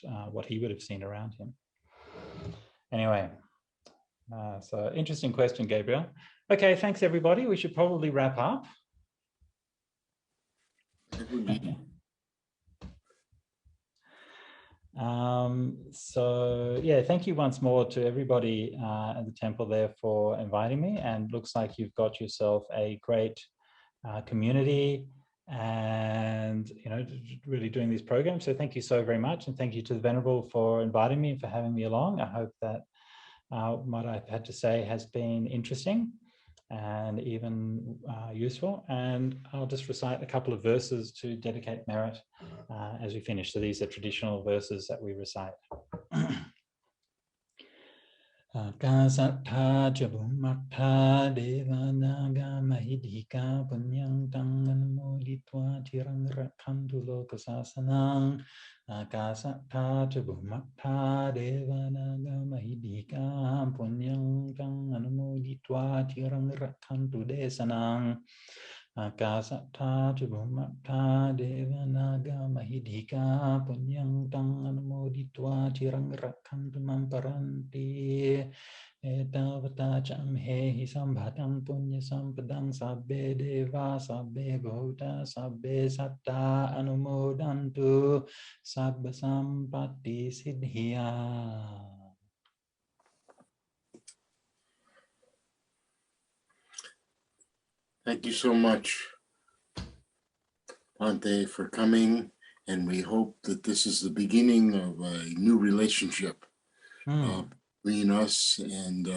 he would have seen around him. Anyway, so interesting question, Gabriel. Okay, thanks everybody. We should probably wrap up. So yeah, thank you once more to everybody at the temple there for inviting me, and looks like you've got yourself a great community and really doing these programs. So thank you so very much, and thank you to the Venerable for inviting me and for having me along. I hope that what I've had to say has been interesting and even useful. And I'll just recite a couple of verses to dedicate merit as we finish. So these are traditional verses that we recite. Akasattha ca bhummattha devanaga mahidhika punyang tang anumoditva tirang rakhantu lokasasanang. Akasattha ca bhummattha devanaga mahidhika punyang tang anumoditva tirang rakhantu desanang. Akasattha ca bhummattha devanaga mahidhika punyang tang anumoditva tirang rakhantu mamparanti. Etavata chamhehi sambhatam punya sampadang sabbe deva sabbe bhuta sabbe satta anumodantu sabba sampatti siddhya. Thank you so much, Bhante, for coming, and we hope that this is the beginning of a new relationship between us, and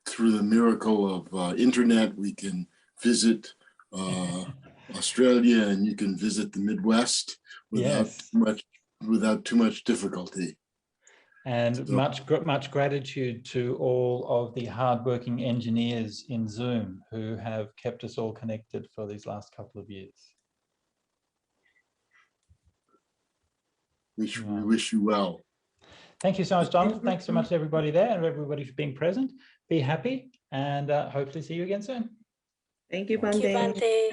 through the miracle of internet, we can visit Australia, and you can visit the Midwest without too much difficulty. And so, much gratitude to all of the hardworking engineers in Zoom who have kept us all connected for these last couple of years. We wish you well. Thank you so much, John. Thanks so much to everybody there and everybody for being present. Be happy, and hopefully see you again soon. Thank you, Bhante.